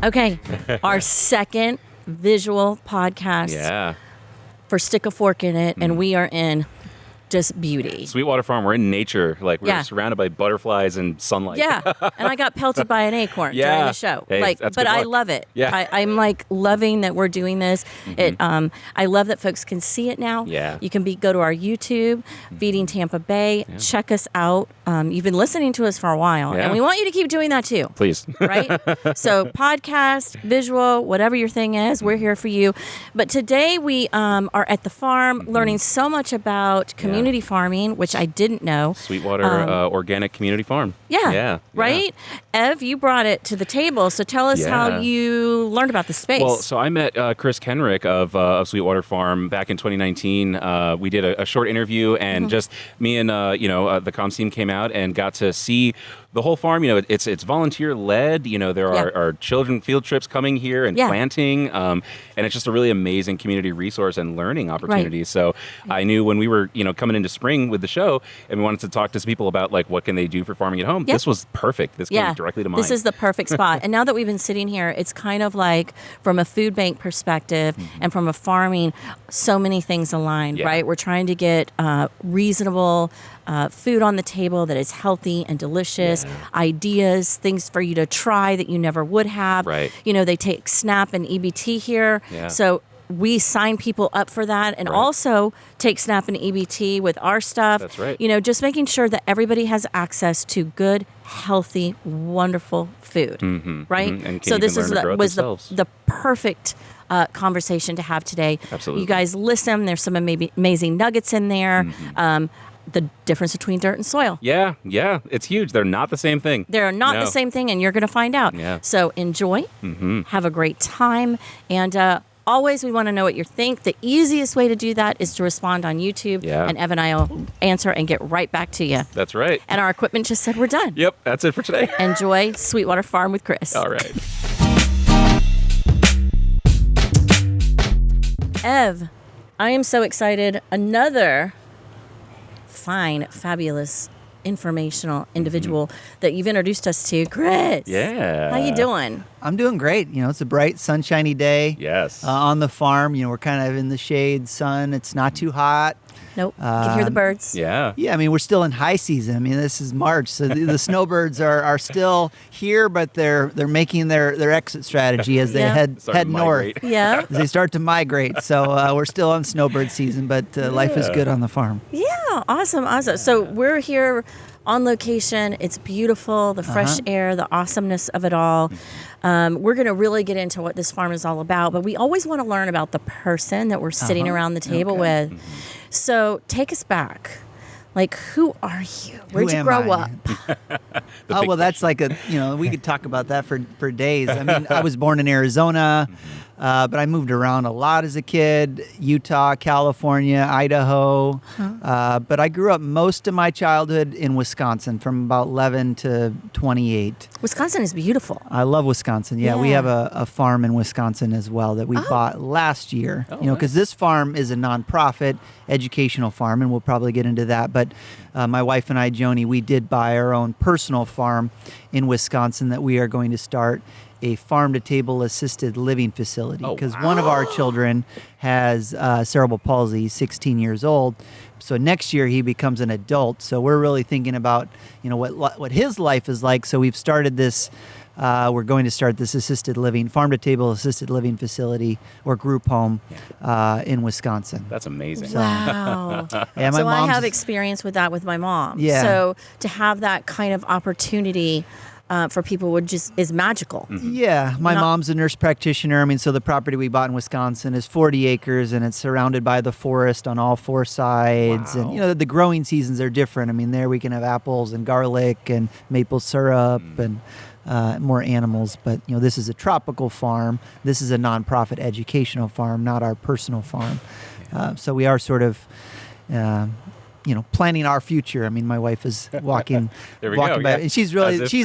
Okay, our second visual podcast for Stick a Fork in It, and we are in just beauty. Sweetwater Farm, we're in nature. Like, we're surrounded by butterflies and sunlight. Yeah, and I got pelted by an acorn during the show. Hey, but I love it. Yeah. I'm like loving that we're doing this. It. I love that folks can see it now. Yeah. You can go to our YouTube, Feeding Tampa Bay. Yeah. Check us out. You've been listening to us for a while, and we want you to keep doing that too. Please. Right? So podcast, visual, whatever your thing is, we're here for you. But today we are at the farm learning so much about community farming, which I didn't know. Sweetwater Organic Community Farm. Yeah. Right? Ev, you brought it to the table, so tell us how you learned about the space. Well, so I met Chris Kenrick of Sweetwater Farm back in 2019. We did a short interview, and just me and the comms team came out and got to see the whole farm. It's volunteer led. There are children field trips coming here and planting, and it's just a really amazing community resource and learning opportunity. Right. So I knew when we were coming into spring with the show, and we wanted to talk to some people about like what can they do for farming at home. This was perfect. This came directly to mind. This is the perfect spot. And now that we've been sitting here, it's kind of like from a food bank perspective and from a farming, so many things aligned, right? We're trying to get reasonable food on the table that is healthy and delicious, ideas, things for you to try that you never would have. Right. They take SNAP and EBT here. Yeah. So we sign people up for that and also take SNAP and EBT with our stuff. That's right. Just making sure that everybody has access to good, healthy, wonderful food, right? And so this was the the perfect conversation to have today. Absolutely. You guys listen. There's some amazing nuggets in there. The difference between dirt and soil. Yeah, it's huge. They're not the same thing. They're not the same thing, and you're going to find out. Yeah. So enjoy, have a great time, and always we want to know what you think. The easiest way to do that is to respond on YouTube, and Ev and I will answer and get right back to you. That's right. And our equipment just said we're done. Yep, that's it for today. Enjoy Sweetwater Farm with Chris. All right. Ev, I am so excited. Another fine, fabulous, informational individual that you've introduced us to, Chris. Yeah. How you doing? I'm doing great. It's a bright, sunshiny day. Yes. On the farm, we're kind of in the shade, sun. It's not too hot. Nope. You can hear the birds. Yeah. Yeah, we're still in high season. This is March, so the snowbirds are still here, but they're making their exit strategy as they head north. Yeah. As they start to migrate. So we're still on snowbird season, but life is good on the farm. Yeah, awesome. So we're here on location. It's beautiful, the fresh air, the awesomeness of it all. We're going to really get into what this farm is all about, but we always want to learn about the person that we're sitting around the table with. So take us back. Like, who are you? Where'd you grow up? Oh, well, that's like we could talk about that for days. I was born in Arizona, but I moved around a lot as a kid, Utah, California, Idaho. But I grew up most of my childhood in Wisconsin from about 11 to 28. Wisconsin is beautiful. I love Wisconsin. Yeah, we have a farm in Wisconsin as well that we bought last year. Because this farm is a nonprofit educational farm, and we'll probably get into that. But my wife and I, Joni, we did buy our own personal farm in Wisconsin that we are going to start a farm-to-table assisted living facility because one of our children has cerebral palsy. He's 16 years old. So next year he becomes an adult. So we're really thinking about what his life is like. So we've started this. We're going to start this farm-to-table assisted living facility or group home in Wisconsin. That's amazing. Wow. Yeah, so I have experience with that with my mom. Yeah. So to have that kind of opportunity for people is magical. Yeah, my mom's a nurse practitioner. So the property we bought in Wisconsin is 40 acres, and it's surrounded by the forest on all four sides. Wow. And the growing seasons are different. There we can have apples and garlic and maple syrup and more animals. But this is a tropical farm. This is a nonprofit educational farm, not our personal farm. So we are sort of planning our future. I mean, my wife is walking There we walking go, by, yeah. and she's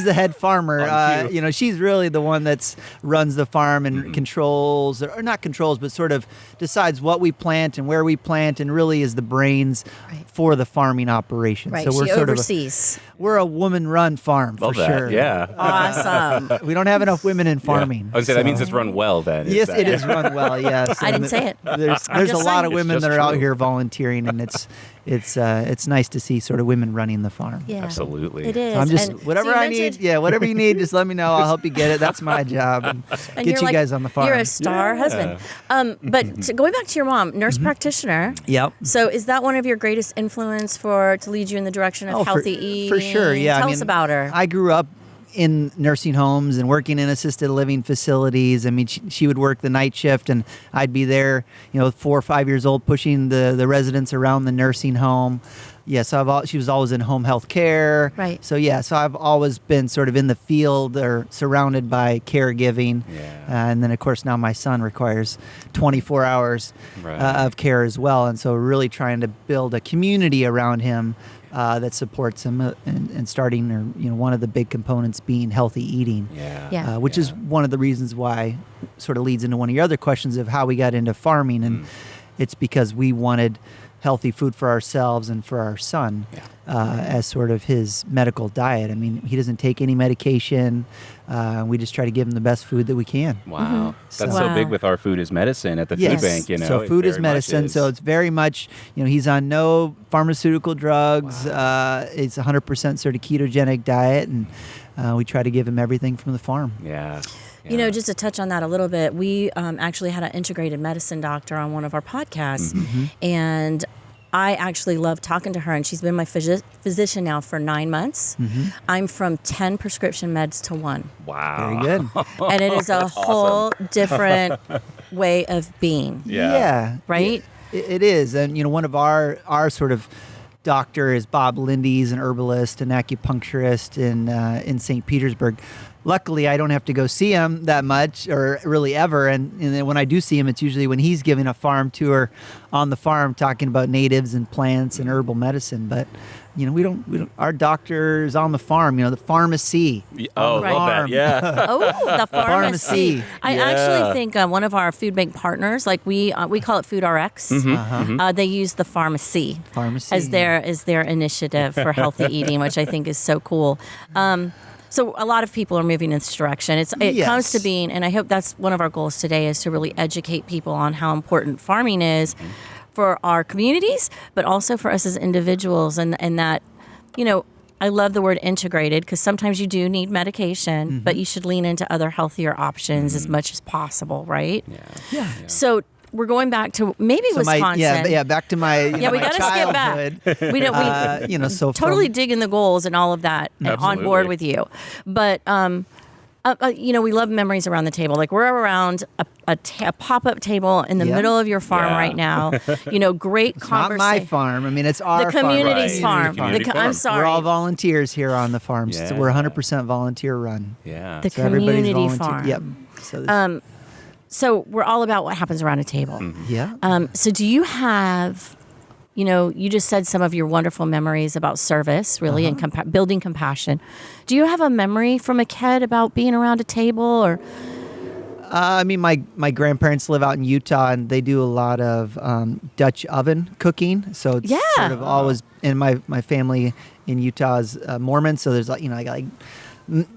the head farmer. On cue. She's really the one that's runs the farm and controls, or not controls, but sort of decides what we plant and where we plant, and really is the brains for the farming operation. Right. So we're She sort oversees. we're a woman-run farm Love for that. sure. Yeah. Awesome. We don't have enough women in farming. I would say that means it's run well then. Yes, that- it is run well. Yes, I didn't say it. There's I'm a just lot saying. of women It's that just are out true. here volunteering, and it's nice to see sort of women running the farm. Yeah. Absolutely. It is. So I'm just And whatever so you I need. mentioned- Yeah, whatever you need, just let me know. I'll help you get it. That's my job. And and get you're you like- guys on the farm. You're a star husband. But going back to your mom, nurse practitioner. Yep. So is that one of your greatest influence to lead you in the direction of healthy eating? For sure. Yeah. Tell us about her. I grew up in nursing homes and working in assisted living facilities. I mean, she would work the night shift, and I'd be there, 4 or 5 years old, pushing the residents around the nursing home. Yeah, so she was always in home health care. Right. So so I've always been sort of in the field or surrounded by caregiving. Yeah. And then, of course, now my son requires 24 hours Right. of care as well. And so really trying to build a community around him that supports him, and starting, or one of the big components being healthy eating. Yeah. Yeah. Which is one of the reasons why sort of leads into one of your other questions of how we got into farming. And it's because we wanted healthy food for ourselves and for our son as sort of his medical diet. I mean, he doesn't take any medication. We just try to give him the best food that we can. Wow. That's So- so Wow. big with our food is medicine at the Yes. food bank, So It food is very much medicine. is. So it's very much, he's on no pharmaceutical drugs. It's 100% sort of ketogenic diet, and we try to give him everything from the farm. Yeah. Just to touch on that a little bit, we actually had an integrated medicine doctor on one of our podcasts, and I actually love talking to her, and she's been my physician now for 9 months. I'm from 10 prescription meds to 1. Wow. Very good. And it is a whole different way of being, Yeah. right? It is. And, one of our sort of doctor is Bob Lindy's, an herbalist and acupuncturist in St. Petersburg. Luckily, I don't have to go see him that much, or really ever. And then when I do see him, it's usually when he's giving a farm tour on the farm, talking about natives and plants and herbal medicine. But we don't. Our doctor is on the farm. The pharmacy. Oh, Right. love that. Yeah. Oh, the pharmacy. Pharmacy. I actually think one of our food bank partners, like we call it Food RX, they use the pharmacy as their initiative for healthy eating, which I think is so cool. So a lot of people are moving in this direction. It Yes. comes to being, and I hope that's one of our goals today, is to really educate people on how important farming is for our communities, but also for us as individuals, and that, I love the word integrated, because sometimes you do need medication, but you should lean into other healthier options as much as possible, right? Yeah. So we're going back to maybe So Wisconsin. back to my Yeah, we my gotta skip back. childhood. We don't. So Totally from, digging the goals and all of that, and on Absolutely. board with you. But we love memories around the table. Like we're around a pop-up table in the Yeah. middle of your farm Yeah. right now. Great It's not my conversation. farm. I mean, it's our The community's farm. farm. Community farm. I'm sorry. We're all volunteers here on the farm. So Yeah. we're 100% volunteer run. Yeah. The So everybody's community volunteer. farm. Yep. So this- So we're all about what happens around a table. yeah. So do you have, you just said some of your wonderful memories about service, really, and building compassion. Do you have a memory from a kid about being around a table, or? I mean, my grandparents live out in Utah, and they do a lot of Dutch oven cooking. So it's sort of always, and my family in Utah is Mormon, so there's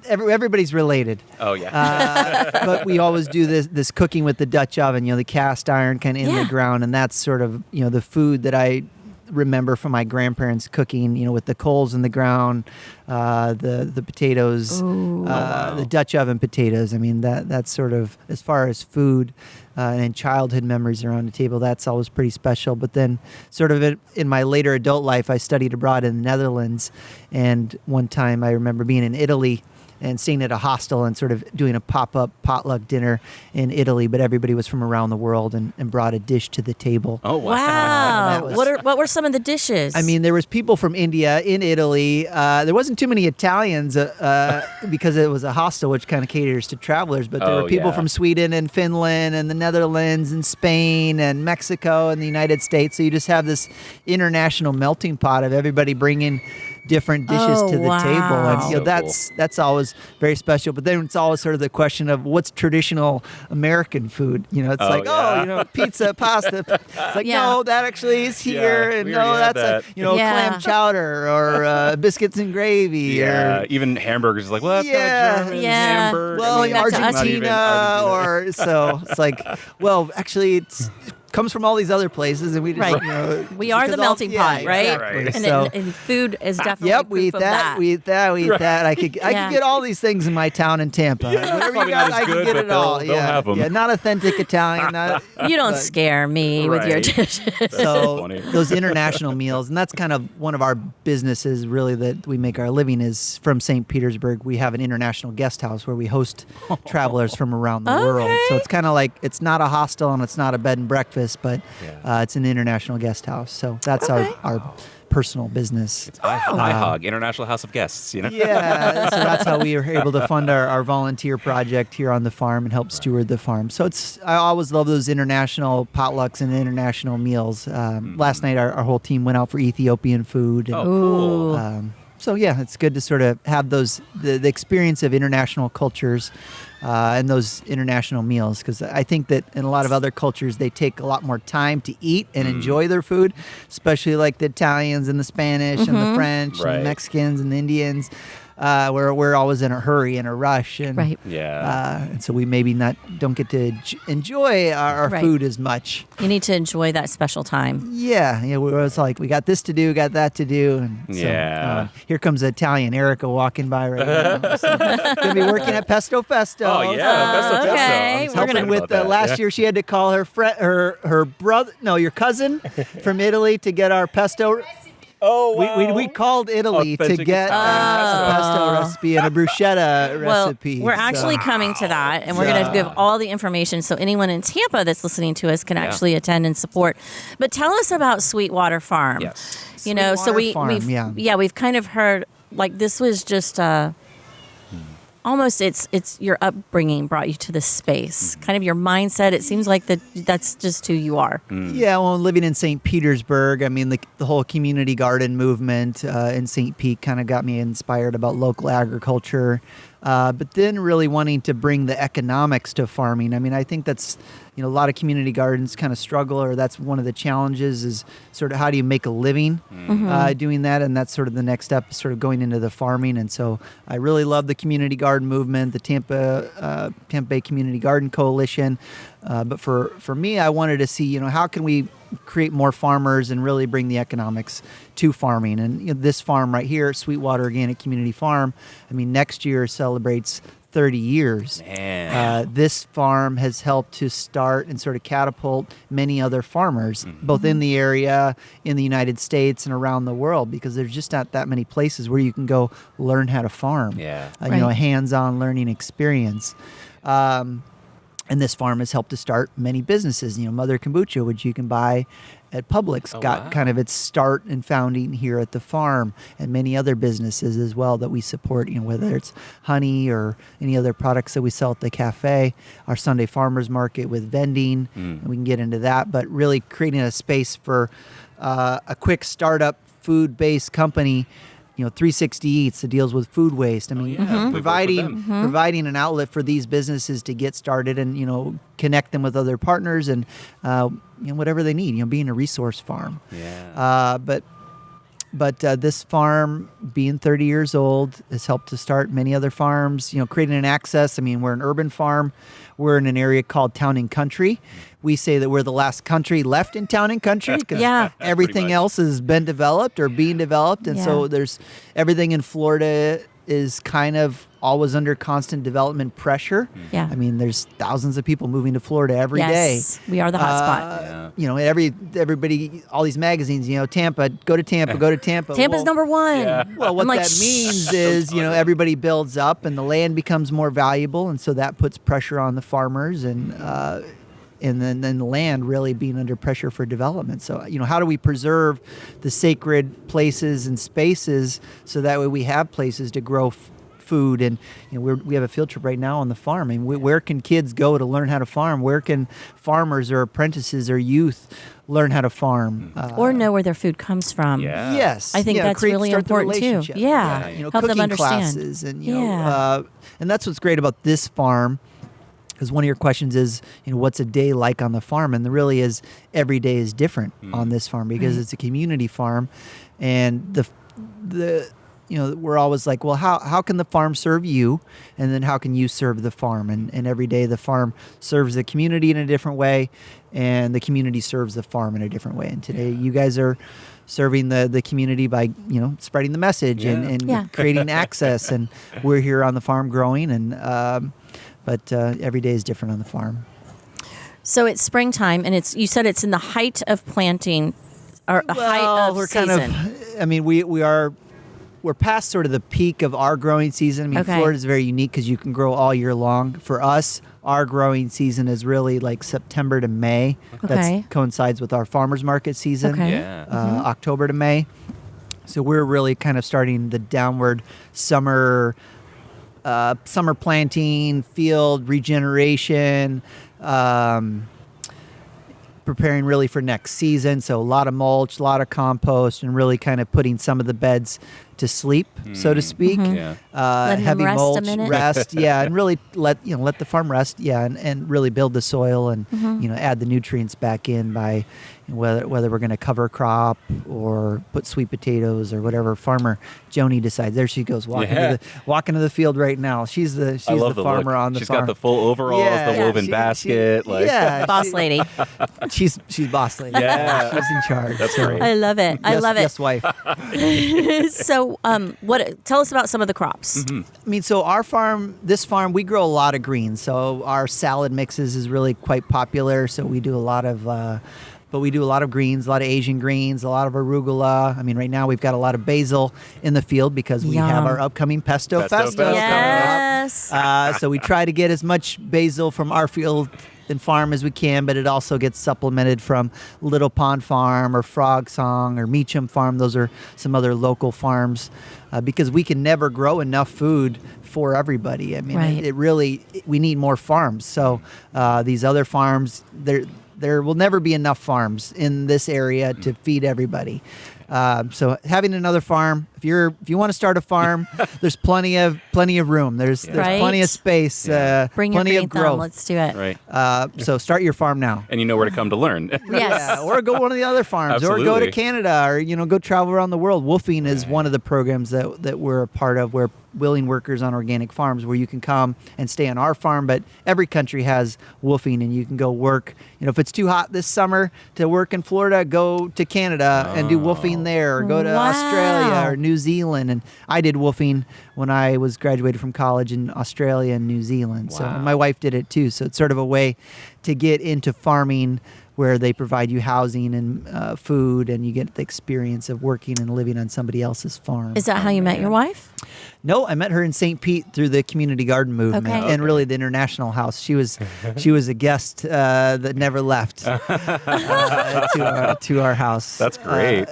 everybody's related. Oh, yeah. But we always do this cooking with the Dutch oven, the cast iron kind of in the ground, and that's sort of the food that I remember from my grandparents cooking, with the coals in the ground, the potatoes, the Dutch oven potatoes. I mean, that's sort of, as far as food and childhood memories around the table, that's always pretty special. But then sort of in my later adult life, I studied abroad in the Netherlands. And one time I remember being in Italy and staying at a hostel and sort of doing a pop-up potluck dinner in Italy, but everybody was from around the world and brought a dish to the table. Oh, wow. Wow. was- What were some of the dishes? I mean, there was people from India in Italy. There wasn't too many Italians because it was a hostel, which kind of caters to travelers. But there Oh, were people yeah. from Sweden and Finland and the Netherlands and Spain and Mexico and the United States. So you just have this international melting pot of everybody bringing different dishes Oh, to the wow. table, and So that's always very special. But then it's always sort of the question of what's traditional American food. It's Oh, like, yeah. pizza, pasta. It's like, Yeah. no, that actually is here, Yeah, and we no, already had that's that. clam Yeah. chowder or biscuits and gravy. Yeah, Or, even hamburgers is like, well, that's Yeah. kind of German Yeah. hamburger. well, mean, that's to us. Argentina, or so it's like, well, actually, it comes from all these other places, and we just, Right. We are the because melting pot, right? exactly. Right. And, So- and food is definitely Yep, we proof eat of that, we eat that, we eat that. I could Yeah. get all these things in my town in Tampa. Whatever you Probably got, not as I could good, get but it all. they'll yeah, have 'em. yeah, not authentic Italian. Not, You don't but- scare me with your Right. dishes. so funny. those international meals, and that's kind of one of our businesses really that we make our living is from St. Petersburg. We have an international guest house where we host travelers from around the world. So it's kind of like, it's not a hostel and it's not a bed and breakfast, but it's an international guest house. So that's our personal business. IHOG, International House of Guests, Yeah, so that's how we were able to fund our volunteer project here on the farm and help steward the farm. So I always love those international potlucks and international meals. Last night, our whole team went out for Ethiopian food. Oh, And, cool. so yeah, it's good to sort of have the experience of international cultures and those international meals, because I think that in a lot of other cultures they take a lot more time to eat and enjoy their food, especially like the Italians and the Spanish and the French and Right. the Mexicans and the Indians. Where we're always in a hurry and a rush, and Right. and so we maybe don't get to enjoy our Right. food as much. You need to enjoy that special time. Yeah, we're always like, we got this to do, got that to do, and so, Yeah. here comes Italian Erica walking by right now. So, gonna be working at Pesto Festo. Oh, yeah. Pesto Festo. okay. I'm so We're Helping excited with about that. last year, she had to call her friend, her brother, no, your cousin from Italy to get our pesto. Oh, wow. We called Italy to Authentic get Italian a pesto recipe and a bruschetta Well, recipe. we're so- actually coming to that, and we're going to give all the information so anyone in Tampa that's listening to us can actually attend and support. But tell us about Sweetwater Farm. Yes. You know, so Sweetwater Farm, we've we've kind of heard like this was just almost it's your upbringing brought you to this space, kind of your mindset. It seems like that's just who you are. Yeah, well, living in St. Petersburg, I mean, the whole community garden movement in St. Pete kind of got me inspired about local agriculture. But then really wanting to bring the economics to farming. I mean, I think that's, a lot of community gardens kind of struggle, or that's one of the challenges is sort of how do you make a living doing that? And that's sort of the next step, sort of going into the farming. And so I really love the community garden movement, the Tampa Bay Community Garden Coalition. But for me, I wanted to see, how can we create more farmers and really bring the economics to farming. And this farm right here, Sweetwater Organic Community Farm, I mean, next year celebrates 30 years. Man. This farm has helped to start and sort of catapult many other farmers, both in the area, in the United States, and around the world, because there's just not that many places where you can go learn how to farm. Yeah. A hands-on learning experience. And this farm has helped to start many businesses. Mother Kombucha, which you can buy at Publix, got kind of its start and founding here at the farm, and many other businesses as well that we support, whether it's honey or any other products that we sell at the cafe, our Sunday Farmers Market with vending, and we can get into that, but really creating a space for a quick startup food-based company, 360 Eats that deals with food waste. I mean, we've worked with them. providing an outlet for these businesses to get started and, connect them with other partners and, whatever they need, being a resource farm. Yeah. But this farm, being 30 years old, has helped to start many other farms, creating an access. I mean, we're an urban farm. We're in an area called Town and Country. We say that we're the last country left in Town and Country because Yeah. everything much. else has been developed or being developed. And so Yeah. there's everything in Florida is kind of always under constant development pressure. Yeah. I mean, there's thousands of people moving to Florida every day. Yes, we are the hot spot. You know, everybody, all these magazines, you know, Tampa, go to Tampa, go to Tampa. Tampa's number one. Yeah. Well, what I'm like, that means is, you know, everybody builds up and the land becomes more valuable, and so that puts pressure on the farmers, and then the land really being under pressure for development. So, you know, how do we preserve the sacred places and spaces so that way we have places to grow food? And you know, we have a field trip right now on the farm. And where can kids go to learn how to farm? Where can farmers or apprentices or youth learn how to farm? Or know where their food comes from. Yeah. Yes, I think that's really start the important too. relationship. Yeah. You know, Help them cooking understand. classes, and you know, and that's what's great about this farm. Because one of your questions is, you know, what's a day like on the farm? And there really is, every day is different on this farm, because it's a community farm, and the you know, we're always like, well, how can the farm serve you, and then how can you serve the farm? And every day the farm serves the community in a different way, and the community serves the farm in a different way. And today you guys are serving the community by, you know, spreading the message and creating access, and we're here on the farm growing, and but every day is different on the farm. So it's springtime, and you said it's in the height of planting, or the height of season. I mean, we're past sort of the peak of our growing season. I mean, Okay. Florida is very unique because you can grow all year long. For us, our growing season is really like September to May. Okay. That coincides with our farmers market season. Okay. Yeah. October to May. So we're really kind of starting the downward summer planting, field regeneration, preparing really for next season. So a lot of mulch, a lot of compost, and really kind of putting some of the beds to sleep, so to speak. Yeah. Letting Heavy them rest a mulch, minute. rest, and really let the farm rest, and really build the soil, and you know, add the nutrients back in by whether we're going to cover crop or put sweet potatoes or whatever farmer Joni decides. There she goes, walking to the field right now. She's the farmer on the She's farm. got the full overalls, the woven basket. Boss lady. She's boss lady. Yeah. She's in charge. That's so. great. I love it. I love it. Yes, wife. So, tell us about some of the crops. I mean, so this farm, we grow a lot of greens. So our salad mixes is really quite popular. So we do a lot of greens, a lot of Asian greens, a lot of arugula. I mean, right now we've got a lot of basil in the field because we have our upcoming Pesto Festo coming Yes. up. So we try to get as much basil from our field and farm as we can, but it also gets supplemented from Little Pond Farm or Frog Song or Meacham Farm. Those are some other local farms because we can never grow enough food for everybody. I mean, Right. we need more farms. So these other farms, there will never be enough farms in this area to feed everybody. So having another farm, if you want to start a farm, there's plenty of room. There's plenty of space. Bring plenty your of green growth. thumb. Let's do it. Right. So start your farm now. And you know where to come to learn. Yes. Yeah, or go one of the other farms, or go to Absolutely. Canada, or go travel around the world. Woofing is one of the programs that we're a part of, where willing workers on organic farms, where you can come and stay on our farm. But every country has woofing, and you can go work. If it's too hot this summer to work in Florida, go to Canada and do woofing there, or go to Australia or New Zealand. And I did woofing when I was graduated from college in Australia and New Zealand. So and my wife did it too. So it's sort of a way to get into farming, where they provide you housing and food, and you get the experience of working and living on somebody else's farm. Is that how you met your wife? No, I met her in St. Pete through the community garden movement and really the International House. She was a guest that never left to our house. That's great.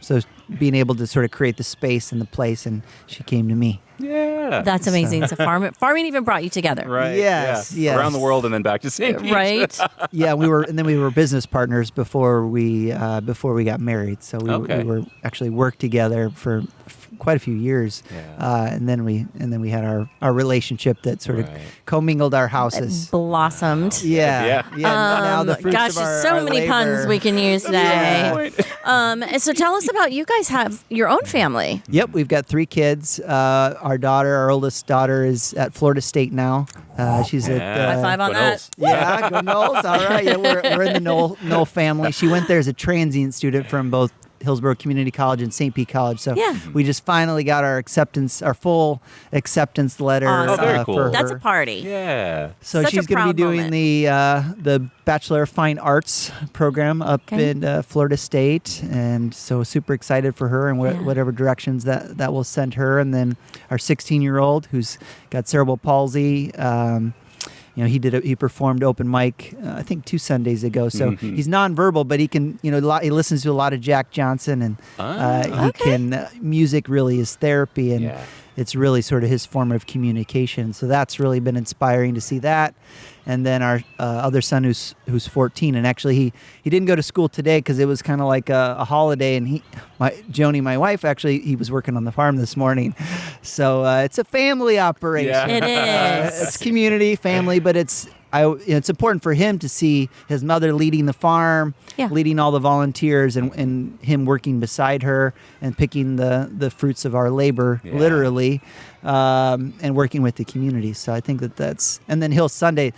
So being able to sort of create the space and the place, and she came to me. Yeah. That's amazing. So farming even brought you together. Right. Yes, yeah. yes. Around the world and then back to St. Pete. Right. Yeah, we were business partners before we got married. So we were actually worked together for quite a few years. Yeah. And then we had our relationship that sort of commingled our houses. Blossomed. Yeah. Now the fruits Gosh, of our, there's so our many labor. puns we can use today. Yeah. And so tell us about, you guys have your own family. Yep, we've got 3 kids. Our oldest daughter is at Florida State now. She's at High five on Go that. Knowles. Yeah, go Knowles. All right. Yeah, we're in the Knoll family. She went there as a transient student from both Hillsborough Community College and St. Pete College. So Yeah. we just finally got our full acceptance letter. Awesome. Oh, very cool. For That's her. a party. Yeah. So Such a she's going to be proud doing the Bachelor of Fine Arts program up in Florida State, and so super excited for her and whatever directions that will send her. And then our 16-year-old who's got cerebral palsy. He performed open mic I think 2 Sundays ago. So he's nonverbal, but he can he listens to a lot of Jack Johnson, and he can music really is therapy, and it's really sort of his form of communication. So that's really been inspiring to see that. And then our other son who's 14, and actually he didn't go to school today because it was kind of like a holiday, and Joni, my wife, actually he was working on the farm this morning. So it's a family operation. Yeah. It is. It's community, family, but it's important for him to see his mother leading the farm, leading all the volunteers, and him working beside her and picking the fruits of our labor, literally, and working with the community. So I think that's, and then Sunday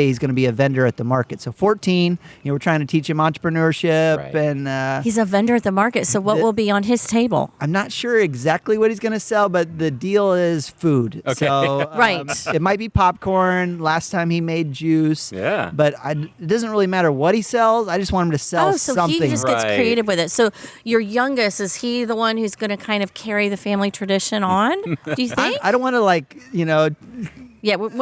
he's going to be a vendor at the market. So 14, we're trying to teach him entrepreneurship, and he's a vendor at the market. So what will be on his table? I'm not sure exactly what he's going to sell, but the deal is food. Okay. So it might be popcorn. Last time he made juice. Yeah. But it doesn't really matter what he sells. I just want him to sell so something. he just gets creative with it. So your youngest, is he the one who's going to kind of carry the family tradition on? Do you think? I don't want to weigh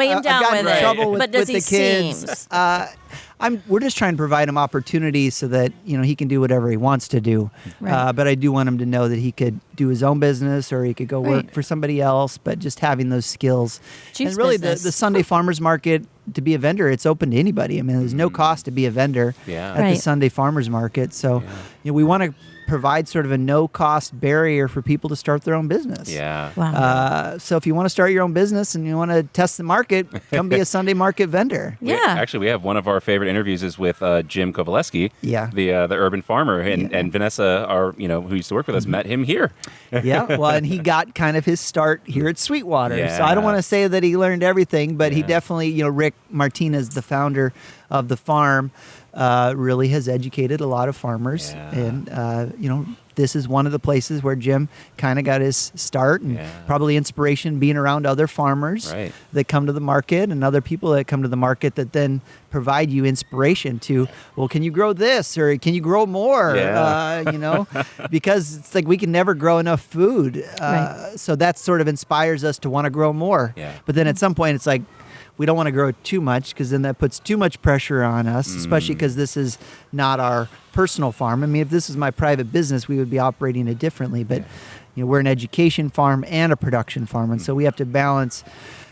him down I've gotten with in it. trouble But does with he the kids. seems? We're just trying to provide him opportunities so that he can do whatever he wants to do. Right. But I do want him to know that he could do his own business, or he could go work for somebody else. But just having those skills, Juice and really business. the Sunday Farmers Market, to be a vendor, it's open to anybody. I mean, there's no cost to be a vendor at the Sunday Farmers Market. So we want to provide sort of a no-cost barrier for people to start their own business. Yeah. Wow. So if you want to start your own business and you want to test the market, come be a Sunday market vendor. Actually, we have one of our favorite interviews is with Jim Kovaleski, the urban farmer, and Vanessa, who used to work with us, met him here. And he got kind of his start here at Sweetwater. So I don't want to say that he learned everything, but he definitely, Rick Martinez, the founder of the farm, really has educated a lot of farmers. And, this is one of the places where Jim kind of got his start, and probably inspiration being around other farmers that come to the market, and other people that come to the market that then provide you inspiration to, well, can you grow this, or can you grow more? Because it's like we can never grow enough food. So that sort of inspires us to want to grow more. But then at some point it's like, we don't want to grow too much, because then that puts too much pressure on us, especially because this is not our personal farm. I mean, if this is my private business, we would be operating it differently. But we're an education farm and a production farm, and so we have to balance.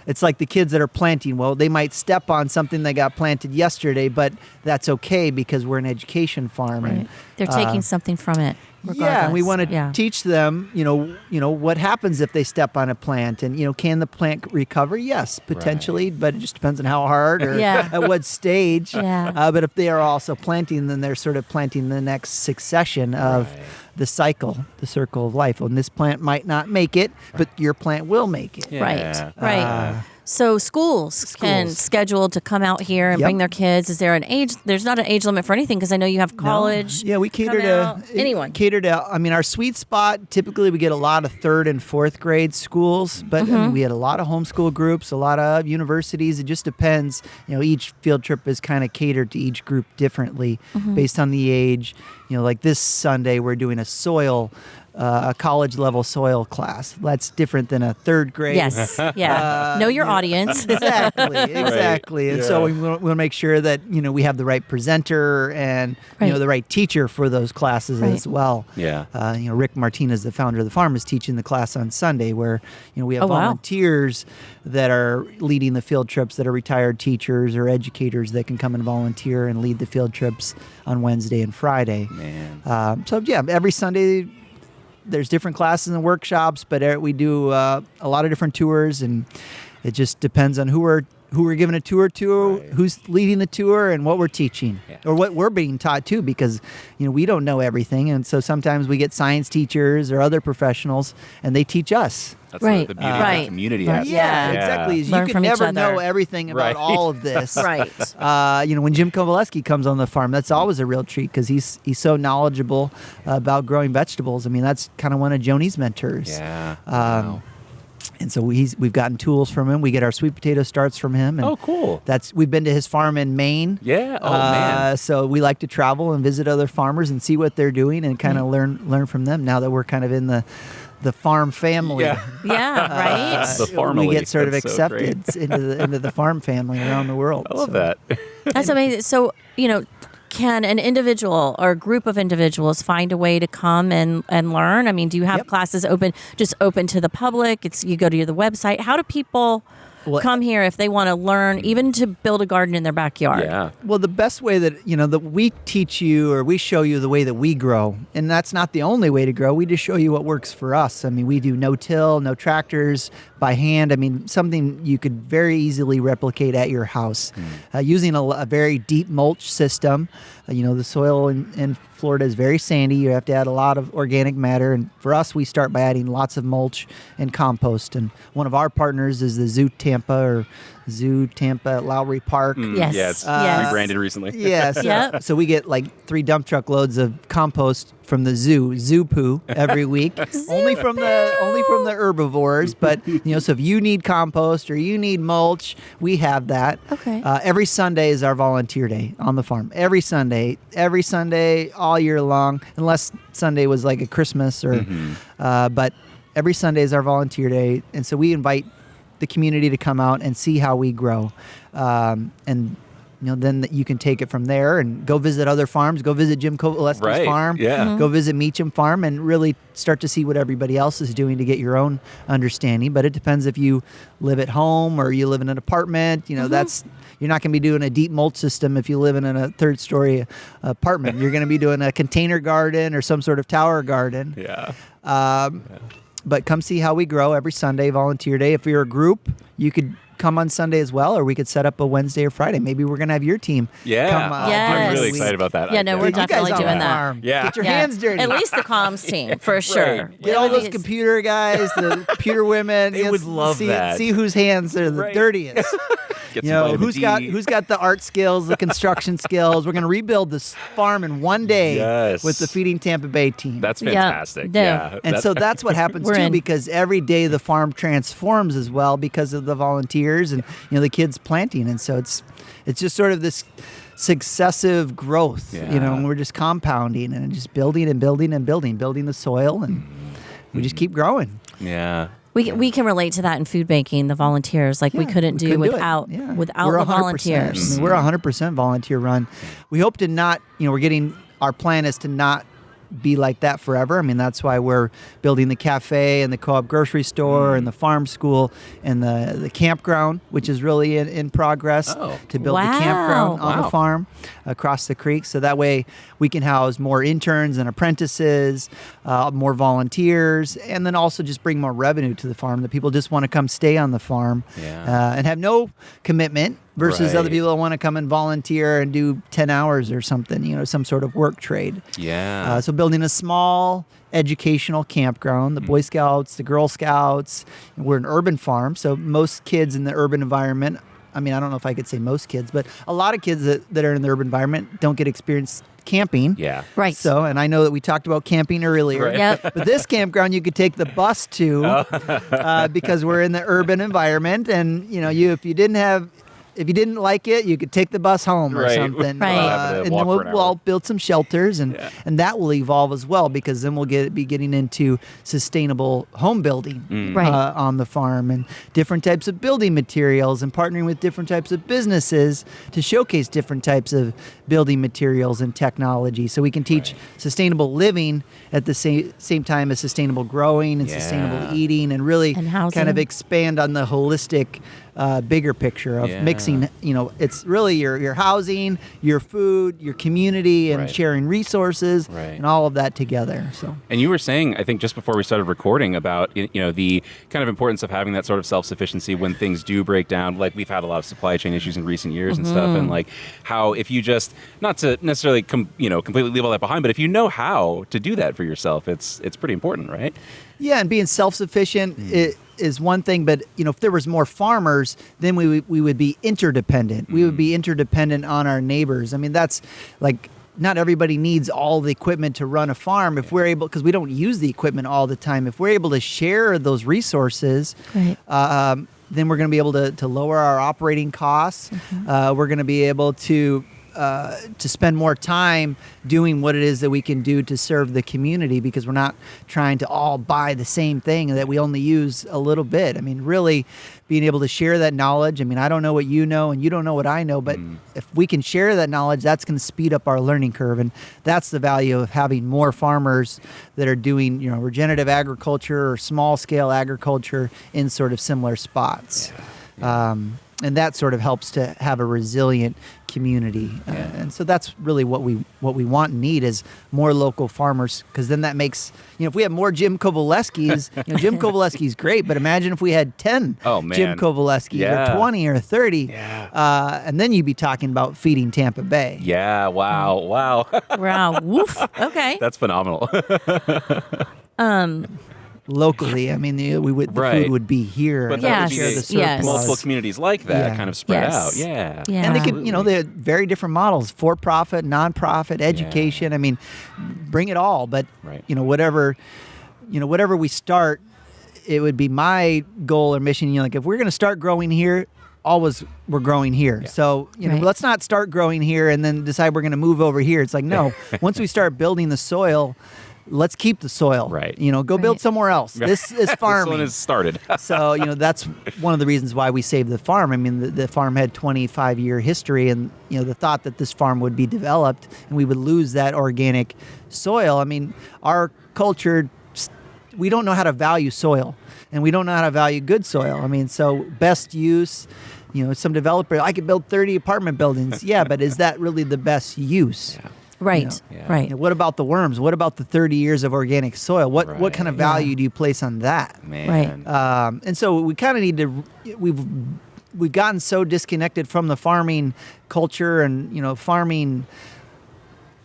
It's like the kids that are planting. Well, they might step on something that got planted yesterday, but that's okay because we're an education farm. Right. And They're taking something from it. Yeah, and we want to to teach them, what happens if they step on a plant, and can the plant recover? Yes, potentially, but it just depends on how hard or at what stage. But if they are also planting, then they're sort of planting the next succession of the circle of life. And this plant might not make it, but your plant will make it. Right. So schools can schedule to come out here and bring their kids. Is there an age? There's not an age limit for anything, because I know you have college. No. Yeah, we cater to anyone. Our sweet spot, typically we get a lot of 3rd and 4th grade schools, but we had a lot of homeschool groups, a lot of universities. It just depends. Each field trip is kind of catered to each group differently based on the age. Like this Sunday, we're doing a college level soil class. That's different than a 3rd grade. Yes. Know your audience. Exactly. And so we'll make sure that, we have the right presenter and, the right teacher for those classes as well. Rick Martinez, the founder of the farm, is teaching the class on Sunday, where, we have volunteers that are leading the field trips, that are retired teachers or educators that can come and volunteer and lead the field trips on Wednesday and Friday. Every Sunday there's different classes and workshops, but we do a lot of different tours, and it just depends on who we're who we're giving a tour to, who's leading the tour, and what we're teaching, or what we're being taught too, because we don't know everything, and so sometimes we get science teachers or other professionals, and they teach us. That's Right. the beauty of Right. the community Right. aspect. Yeah, exactly. You Learn can from each never know other. everything about Right. all of this. Right. When Jim Kowaleski comes on the farm, that's always a real treat because he's so knowledgeable about growing vegetables. I mean, that's kind of one of Joni's mentors. Yeah. Wow. And so we've gotten tools from him. We get our sweet potato starts from him. And Oh, cool. We've been to his farm in Maine. Yeah. Oh, man. So we like to travel and visit other farmers and see what they're doing and kind of learn from them. Now that we're kind of in the farm family, Yeah. Yeah, right. The family. we get sort of That's so accepted into the farm family around the world. I love So- that. That's amazing. So, can an individual or a group of individuals find a way to come and learn? I mean, do you have Yep. classes open to the public? You go to the website. How do people come here if they want to learn, even to build a garden in their backyard? Yeah. Well, the best way that that we teach you or we show you the way that we grow, and that's not the only way to grow. We just show you what works for us. I mean, we do no-till, no tractors, by hand. I mean, something you could very easily replicate at your house using a very deep mulch system. The soil in Florida is very sandy. You have to add a lot of organic matter. And for us, we start by adding lots of mulch and compost. And one of our partners is the Zoo Tampa at Lowry Park. Yes. Yeah, it's Yes. rebranded recently. Yes. Yep. So we get like 3 dump truck loads of compost from the zoo poo every week. only from the herbivores. But so if you need compost or you need mulch, we have that. Okay. Every Sunday is our volunteer day on the farm. Every Sunday, all year long, unless Sunday was like a Christmas or. But every Sunday is our volunteer day, and so we invite the community to come out and see how we grow, and then you can take it from there and go visit other farms. Go visit Jim Kowaleski's Right, farm. yeah. Go visit Meacham Farm and really start to see what everybody else is doing to get your own understanding. But it depends if you live at home or you live in an apartment. That's you're not going to be doing a deep mulch system if you live in a 3rd-story apartment. You're going to be doing a container garden or some sort of tower garden. Yeah. But come see how we grow every Sunday, volunteer day. If you're a group, you could come on Sunday as well, or we could set up a Wednesday or Friday. Maybe we're going to have your team Yeah. come. Yes. I'm really Yes. excited about that. Yeah, no, we're Get you guys definitely on doing the that. farm. Yeah. Get your Yeah. hands dirty. At least the comms team, for sure. Get all those It's- computer guys, the computer women. They would love see, that. See whose hands are the Right. dirtiest. Get some vitamin who's D. got the art skills, the construction skills. We're going to rebuild this farm in one day Yes. with the Feeding Tampa Bay team. That's Yeah. fantastic. No. Yeah. And so that's what happens We're too, in. because every day the farm transforms as well because of the volunteers and the kids planting, and so it's just sort of this successive growth, Yeah. and we're just compounding and just building and building and building the soil, and we just keep growing. Yeah. We can relate to that in food banking, the volunteers. Like we Yeah, couldn't do it. without Yeah. without We're the 100%. volunteers. I mean, we're 100% volunteer run. We hope to not, our plan is to not be like that forever. I mean, that's why we're building the cafe and the co-op grocery store and the farm school and the campground, which is really in progress to build the campground on the farm across the creek. So that way we can house more interns and apprentices, more volunteers, and then also just bring more revenue to the farm. The people just want to come stay on the farm and have no commitment versus other Right. people that want to come and volunteer and do 10 hours or something, some sort of work trade. Yeah. So building a small educational campground, the Boy Scouts, the Girl Scouts. We're an urban farm, so most kids in the urban environment, I mean, I don't know if I could say most kids, but a lot of kids that are in the urban environment don't get experience camping. Yeah. Right. So, and I know that we talked about camping earlier. Right. Yep. But this campground you could take the bus to because we're in the urban environment, and if you didn't like it, you could take the bus home or Right. something. Right. Have to And walk then for an we'll hour. all build some shelters, and that will evolve as well, because then we'll be getting into sustainable home building Right. on the farm, and different types of building materials, and partnering with different types of businesses to showcase different types of building materials and technology. So we can teach sustainable living at the same time as sustainable growing and sustainable eating, and really And housing. kind of expand on the holistic bigger picture of Yeah. mixing, it's really your housing, your food, your community, and Right. sharing resources Right. and all of that together. So. And you were saying, I think just before we started recording, about the kind of importance of having that sort of self-sufficiency when things do break down. Like we've had a lot of supply chain issues in recent years and stuff, and like how if you just not to necessarily completely leave all that behind, but if you know how to do that for yourself, it's pretty important, right? Yeah, and being self-sufficient is one thing, but if there was more farmers, then we would be interdependent. We would be interdependent on our neighbors. I mean, that's like not everybody needs all the equipment to run a farm. If we're able, because we don't use the equipment all the time, if we're able to share those resources, Right. then we're going to be able to lower our operating costs. We're going to be able to spend more time doing what it is that we can do to serve the community, because we're not trying to all buy the same thing that we only use a little bit. I mean, really being able to share that knowledge. I mean, I don't know what you know and you don't know what I know, but if we can share that knowledge, that's going to speed up our learning curve. And that's the value of having more farmers that are doing, regenerative agriculture or small scale agriculture in sort of similar spots. And that sort of helps to have a resilient community. And so that's really what we want and need is more local farmers, because then that makes, if we have more Jim Kovalevskis, Jim Kovalevski's great, but imagine if we had 10 Jim Kovalevskis or 20 or 30, and then you'd be talking about feeding Tampa Bay. Yeah, wow. Wow. Woof. Okay. That's phenomenal. Locally, I mean, the food would be here. But and that would Yes, be share the yes. surplus. multiple communities like that kind of spread Yes. out. Yeah. Yeah. And they could, Absolutely. they have very different models: for-profit, non-profit, education. I mean, bring it all. But Right. whatever we start, it would be my goal or mission. Like if we're going to start growing here, always we're growing here. Yeah. So Right. let's not start growing here and then decide we're going to move over here. It's like no. Once we start building the soil, let's keep the soil. Right. Go build somewhere else. This is farming. This one has started. So, that's one of the reasons why we saved the farm. I mean, the farm had 25-year history, and, the thought that this farm would be developed and we would lose that organic soil. I mean, our culture, we don't know how to value soil, and we don't know how to value good soil. I mean, so best use, some developer, I could build 30 apartment buildings. Yeah, but is that really the best use? Yeah. Right. Yeah. Right. What about the worms? What about the 30 years of organic soil? What kind of value do you place on that? Man. And so we kind of need to. We've gotten so disconnected from the farming culture and farming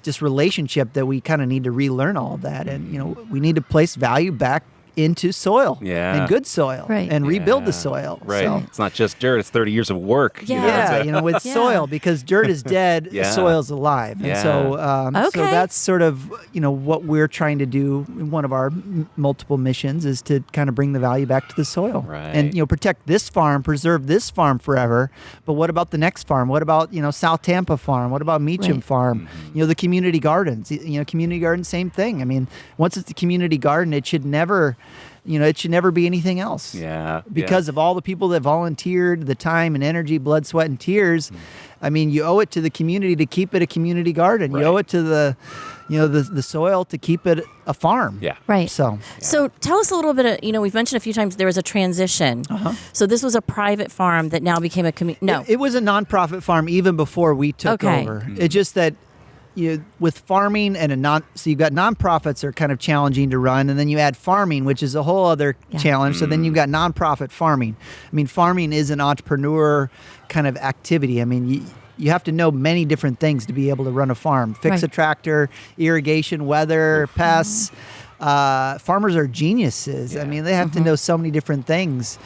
just relationship that we kind of need to relearn all of that. And we need to place value back into soil and good soil and rebuild the soil. Right. So, It's not just dirt, it's 30 years of work. it's Yeah. soil, because dirt is dead, Yeah. soil's alive. And Yeah. so Okay. that's sort of, what we're trying to do. One of our multiple missions is to kind of bring the value back to the soil. Right. And, protect this farm, preserve this farm forever. But what about the next farm? What about, South Tampa farm? What about Meacham Right. farm? The community gardens, community garden, same thing. I mean, once it's a community garden, it should never be anything else. Yeah. Because of all the people that volunteered, the time and energy, blood, sweat, and tears. I mean, you owe it to the community to keep it a community garden. Right. You owe it to the soil to keep it a farm. Yeah. Right. So tell us a little bit of, we've mentioned a few times there was a transition. So this was a private farm that now became a community. No. it was a nonprofit farm even before we took Okay. over. It's just that with farming and so you've got nonprofits are kind of challenging to run, and then you add farming, which is a whole other challenge. So then you've got nonprofit farming. I mean, farming is an entrepreneur kind of activity. I mean, you have to know many different things to be able to run a farm. Fix a tractor, irrigation, weather, pests. Farmers are geniuses. I mean, they have to know so many different things.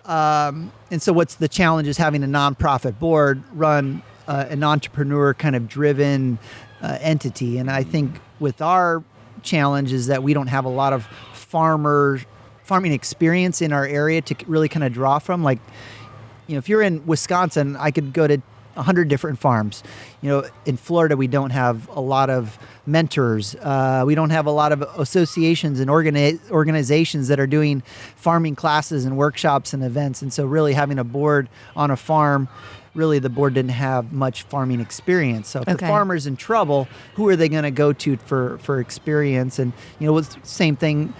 And so what's the challenge is having a nonprofit board run an entrepreneur kind of driven entity. And I think with our challenge is that we don't have a lot of farming experience in our area to really kind of draw from. Like, if you're in Wisconsin, I could go to 100 different farms. In Florida, we don't have a lot of mentors. We don't have a lot of associations and organizations that are doing farming classes and workshops and events. And so really having a board on a farm, really the board didn't have much farming experience. So if the farmer's in trouble, who are they going to go to for experience? And, it's the same thing,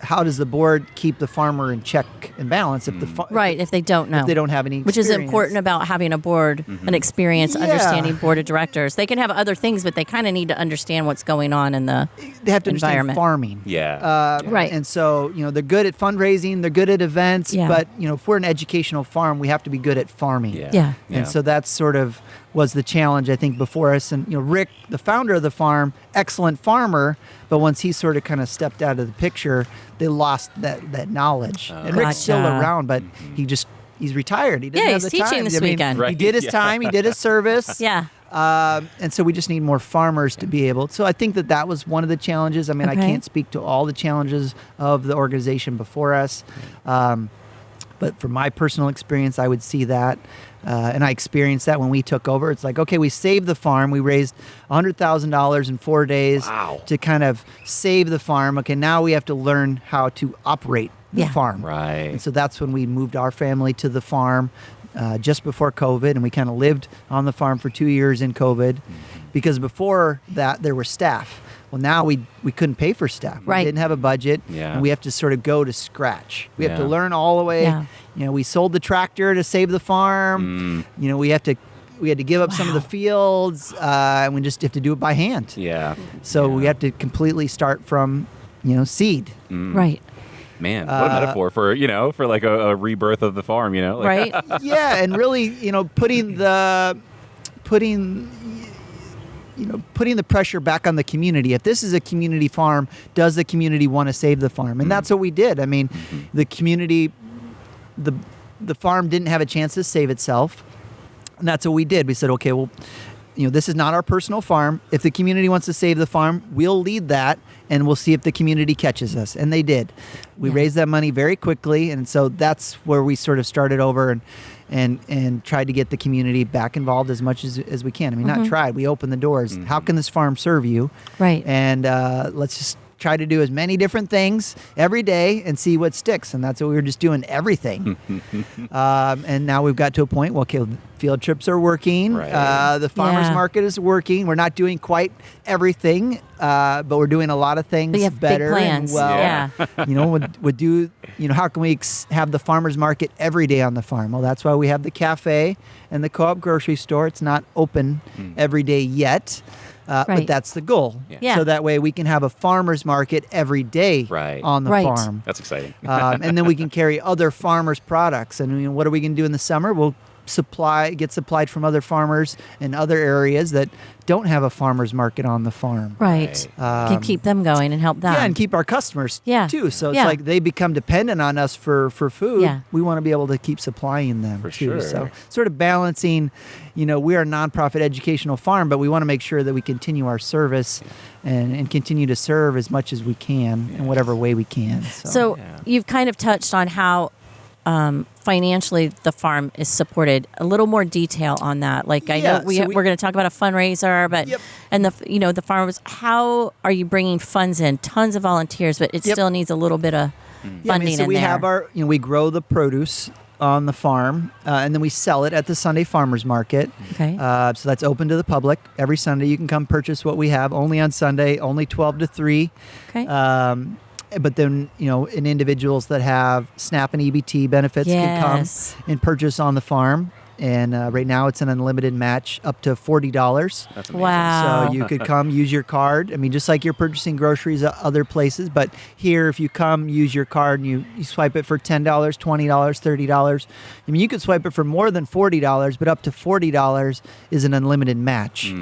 how does the board keep the farmer in check and balance if the Right, if they don't know. if they don't have any Which is experience? important about having a board, an experienced, Yeah. understanding board of directors. They can have other things, but they kind of need to understand what's going on in the They have to understand environment. farming. Yeah. Right. And so, they're good at fundraising, they're good at events, Yeah. but, if we're an educational farm, we have to be good at farming. Yeah. And so that's sort of was the challenge, I think, before us. And, Rick, the founder of the farm, excellent farmer, but once he sort of kind of stepped out of the picture, they lost that knowledge. And Rick's still Gotcha. around, but he's retired. He doesn't Yeah, have he's the teaching time. this I mean, weekend. He Right. did his Yeah. time. He did his service. Yeah. And so we just need more farmers to be able. So I think that was one of the challenges. I mean, I Okay. can't speak to all the challenges of the organization before us. But from my personal experience, I would see that. And I experienced that when we took over. It's like, okay, we saved the farm. We raised $100,000 in 4 days Wow. to kind of save the farm. Okay, now we have to learn how to operate the Yeah. farm. Right. And so that's when we moved our family to the farm just before COVID. And we kind of lived on the farm for 2 years in COVID because before that, there were staff. Well, now we couldn't pay for staff. Right. We didn't have a budget. Yeah. And we have to sort of go to scratch. We have to Yeah. learn all the way. Yeah. We sold the tractor to save the farm. We had to give up some of the fields, and we just have to do it by hand. Yeah. So we have to completely start from, seed. Right. Man, what a metaphor for for like a rebirth of the farm. Like, Right. Yeah, and really, putting the pressure back on the community. If this is a community farm, does the community want to save the farm? And that's what we did. I mean, the community, the farm didn't have a chance to save itself. And that's what we did. We said, okay, well, this is not our personal farm. If the community wants to save the farm, we'll lead that and we'll see if the community catches us. And they did. We Yeah. raised that money very quickly. And so that's where we sort of started over and tried to get the community back involved as much as we can. I mean, not tried. We opened the doors. How can this farm serve you? Right. And let's just try to do as many different things every day and see what sticks. And that's what we were just doing, everything. And now we've got to a point, well, okay, field trips are working. Right. The farmer's Yeah. market is working. We're not doing quite everything, but we're doing a lot of things But you have better. big plans. And Yeah. would do, how can we have the farmer's market every day on the farm? Well, that's why we have the cafe and the co-op grocery store. It's not open every day yet. But Right. that's the goal. Yeah. So that way we can have a farmer's market every day Right. on the Right. farm. That's exciting. And then we can carry other farmers' products. And what are we going to do in the summer? We'll get supplied from other farmers in other areas that don't have a farmer's market on the farm. Right. Can keep them going and help them. Yeah, and keep our customers Yeah. too. So it's Yeah. like they become dependent on us for food. Yeah. We want to be able to keep supplying them For too. sure. So sort of balancing, we are a nonprofit educational farm, but we want to make sure that we continue our service and continue to serve as much as we can in whatever way we can. So Yeah. you've kind of touched on how financially the farm is supported. A little more detail on that. Like I Yeah, know so we're going to talk about a fundraiser, but Yep. and the farmers. How are you bringing funds in? Tons of volunteers, but it Yep. still needs a little bit of funding so in we there. have our, we grow the produce on the farm, and then we sell it at the Sunday Farmers Market. Okay. So that's open to the public. Every Sunday you can come purchase what we have, only on Sunday, only 12 to 3. Okay. But then, in individuals that have SNAP and EBT benefits can come Yes. and purchase on the farm. And right now it's an unlimited match up to $40. That's amazing. Wow. So you could come, use your card. I mean, just like you're purchasing groceries at other places, but here, if you come, use your card and you swipe it for $10, $20, $30. I mean, you could swipe it for more than $40, but up to $40 is an unlimited match.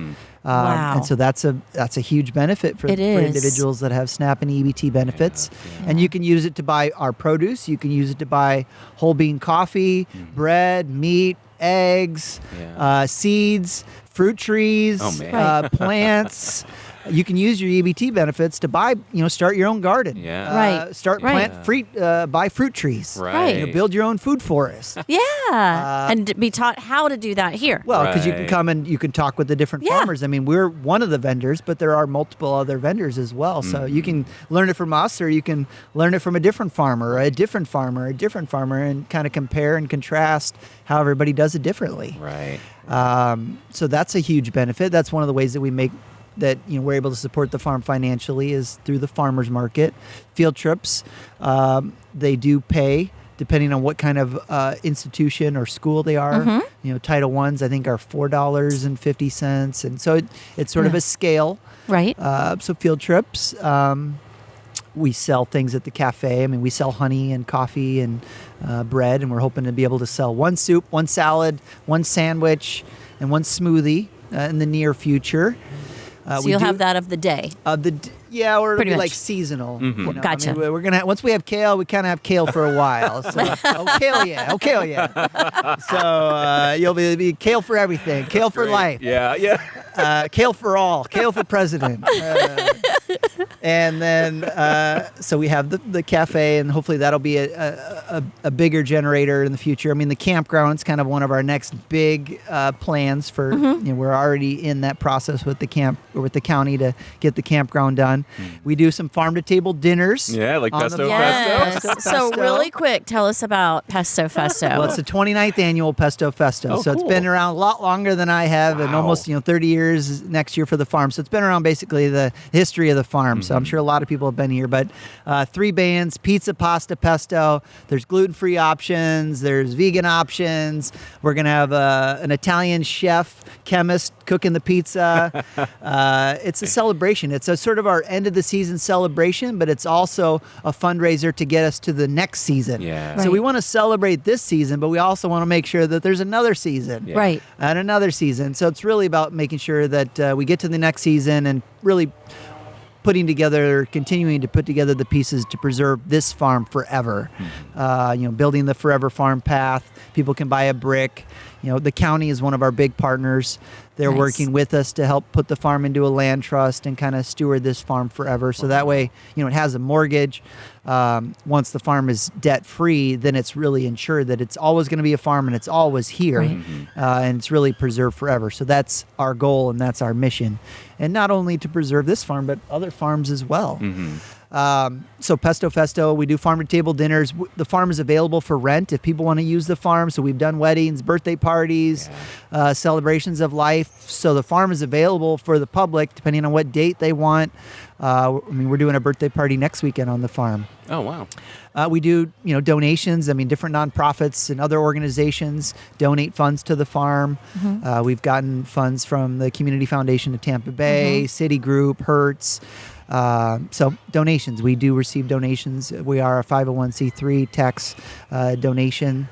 Wow. And so that's a huge benefit for It is. individuals that have SNAP and EBT benefits. Yeah. And you can use it to buy our produce. You can use it to buy whole bean coffee, bread, meat, eggs, Yeah. seeds, fruit trees, Oh, man. plants. You can use your EBT benefits to buy, start your own garden. Yeah. Right. Start Right. plant fruit, buy fruit trees. Right. Build your own food forest. Yeah. And be taught how to do that here. Well, because you can Right. come and you can talk with the different Yeah. farmers. I mean, we're one of the vendors, but there are multiple other vendors as well. So you can learn it from us, or you can learn it from a different farmer, a different farmer, a different farmer, and kind of compare and contrast how everybody does it differently. Right. So that's a huge benefit. That's one of the ways that we make that we're able to support the farm financially is through the farmers market. Field trips, they do pay depending on what kind of institution or school they are. Title I's I think are $4.50, and so it's sort of a scale. Right. So field trips. We sell things at the cafe. I mean, we sell honey and coffee and bread, and we're hoping to be able to sell one soup, one salad, one sandwich, and one smoothie in the near future. So you'll have that of the day. Or it'll Pretty be much. like seasonal. Gotcha. I mean, we're gonna once we have kale, we kind of have kale for a while. So kale, yeah. So you'll be kale for everything, kale for life. Yeah. Kale for all, kale for president. And then, so we have the cafe, and hopefully that'll be a bigger generator in the future. I mean, the campground is kind of one of our next big plans for. We're already in that process with the county to get the campground done. We do some farm to table dinners. Yeah, like on pesto the Yes. Pesto So Festo. really quick, tell us about Pesto Festo. Well, it's the 29th annual Pesto Festo. Oh, so it's cool. been around a lot longer than I have, and Wow. almost 30 years next year for the farm. So it's been around basically the history of the farm. So I'm sure a lot of people have been here. But 3 bands: pizza, pasta, pesto. There's gluten-free options. There's vegan options. We're gonna have an Italian chef, chemist cooking the pizza. It's a celebration. It's a sort of our end of the season celebration, but it's also a fundraiser to get us to the next season. Yeah. So Right. we want to celebrate this season, but we also want to make sure that there's another season. Yeah. Right. And another season. So it's really about making sure that we get to the next season and really continuing to put together the pieces to preserve this farm forever. Building the Forever Farm Path. People can buy a brick. The county is one of our big partners. They're Nice. working with us to help put the farm into a land trust and kind of steward this farm forever. So that way, it has a mortgage. Once the farm is debt free, then it's really ensured that it's always going to be a farm and it's always here. Right. And it's really preserved forever. So that's our goal and that's our mission. And not only to preserve this farm, but other farms as well. So Pesto Festo, we do farm to table dinners. The farm is available for rent if people want to use the farm. So we've done weddings, birthday parties, celebrations of life. So the farm is available for the public depending on what date they want. We're doing a birthday party next weekend on the farm. Oh, wow. We do, donations. Different nonprofits and other organizations donate funds to the farm. We've gotten funds from the Community Foundation of Tampa Bay, Citigroup, Hertz. So donations, we do receive donations. We are a 501c3 tax donation.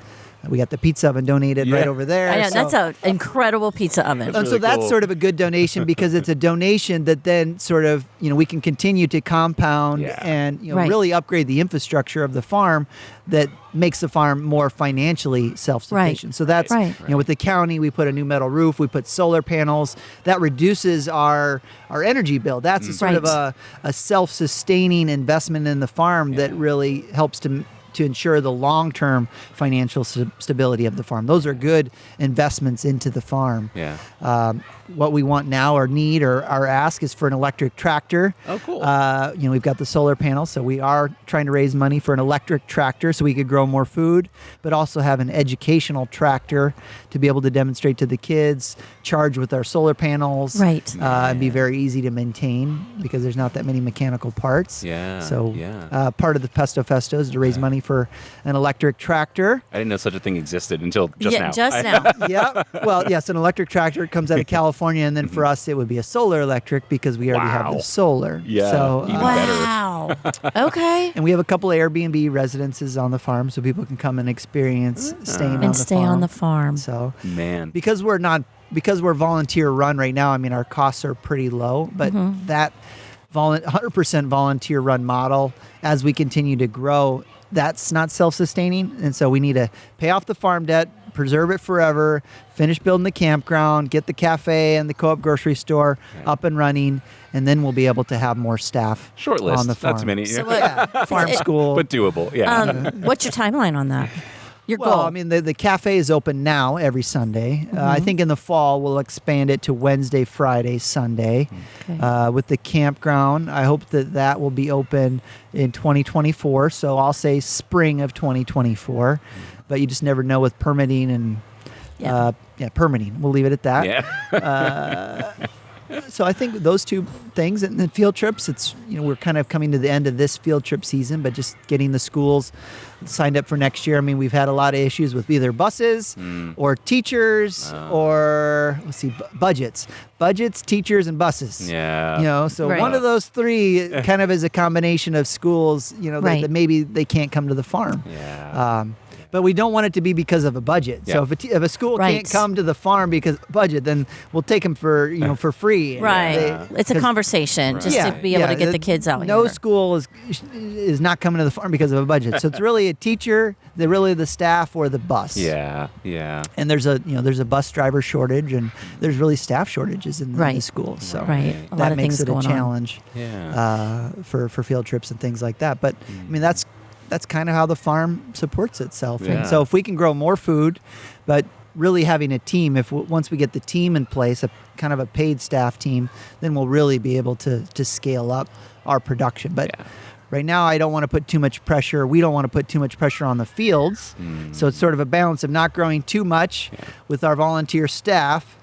We got the pizza oven donated right over there. I know, So- that's an incredible pizza oven. and so really that's cool. sort of a good donation because it's a donation that then sort of, we can continue to compound and, Right. really upgrade the infrastructure of the farm that makes the farm more financially self-sufficient. Right. So that's, Right. with the county, we put a new metal roof, we put solar panels. That reduces our energy bill. That's a sort of Right. a self-sustaining investment in the farm that really helps to ensure the long-term financial stability of the farm. Those are good investments into the farm. Yeah. What we want now or need or our ask is for an electric tractor. Oh, cool. We've got the solar panels, so we are trying to raise money for an electric tractor so we could grow more food, but also have an educational tractor to be able to demonstrate to the kids, charge with our solar panels, Right. and be very easy to maintain because there's not that many mechanical parts. Yeah, So yeah. part of the Pesto Festo is to raise money for an electric tractor. I didn't know such a thing existed until just yeah, now. just now. Yeah. Well, yes, an electric tractor comes out of California, and then for us, it would be a solar electric because we already have Wow. the solar. Yeah, So, even better. Wow. Okay. and we have a couple of Airbnb residences on the farm, so people can come and experience staying on And the stay farm. on the farm. So, Man. because we're volunteer run right now, our costs are pretty low, but that 100% volunteer run model, as we continue to grow, that's not self-sustaining. And so we need to pay off the farm debt, preserve it forever, finish building the campground, get the cafe and the co-op grocery store up and running, and then we'll be able to have more staff Short list. on the farm. Not too many. So yeah. what, Farm school. But doable. Yeah. what's your timeline on that? Your Well, goal. the cafe is open now every Sunday. I think in the fall we'll expand it to Wednesday, Friday, Sunday. Okay. With the campground, I hope that will be open in 2024. So I'll say spring of 2024. But you just never know with permitting and permitting. We'll leave it at that. Yeah. So I think those two things, and the field trips, it's, we're kind of coming to the end of this field trip season, but just getting the schools signed up for next year. I mean, we've had a lot of issues with either buses or teachers or budgets, teachers, and buses. Yeah. So Right. one of those three kind of is a combination of schools, Right. that maybe they can't come to the farm. Yeah. But we don't want it to be because of a budget. Yeah. So if a school Right. can't come to the farm because of budget, then we'll take them for for free. Right. It's a 'cause- conversation just to be able to get the kids out No here. school is not coming to the farm because of a budget. So it's really a teacher, the staff, or the bus. Yeah. Yeah. And there's a bus driver shortage, and there's really staff shortages in the Right. schools. So Right. A lot that of makes things it a going on. challenge Yeah. for field trips and things like that. But I mean, that's kind of how the farm supports itself. Yeah. And so if we can grow more food, but really having a team, once we get the team in place, a kind of a paid staff team, then we'll really be able to scale up our production. But right now, I don't want to put too much pressure. We don't want to put too much pressure on the fields. So it's sort of a balance of not growing too much with our volunteer staff.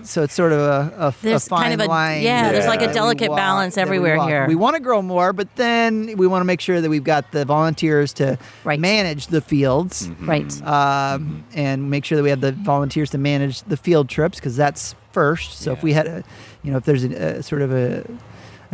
So it's sort of a There's fine kind of a line. there's like a that we delicate walk- balance that we everywhere walk. here. We want to grow more, but then we want to make sure that we've got the volunteers to Right. manage the fields. Right. And make sure that we have the volunteers to manage the field trips, because that's first. So if we had if there's a sort of a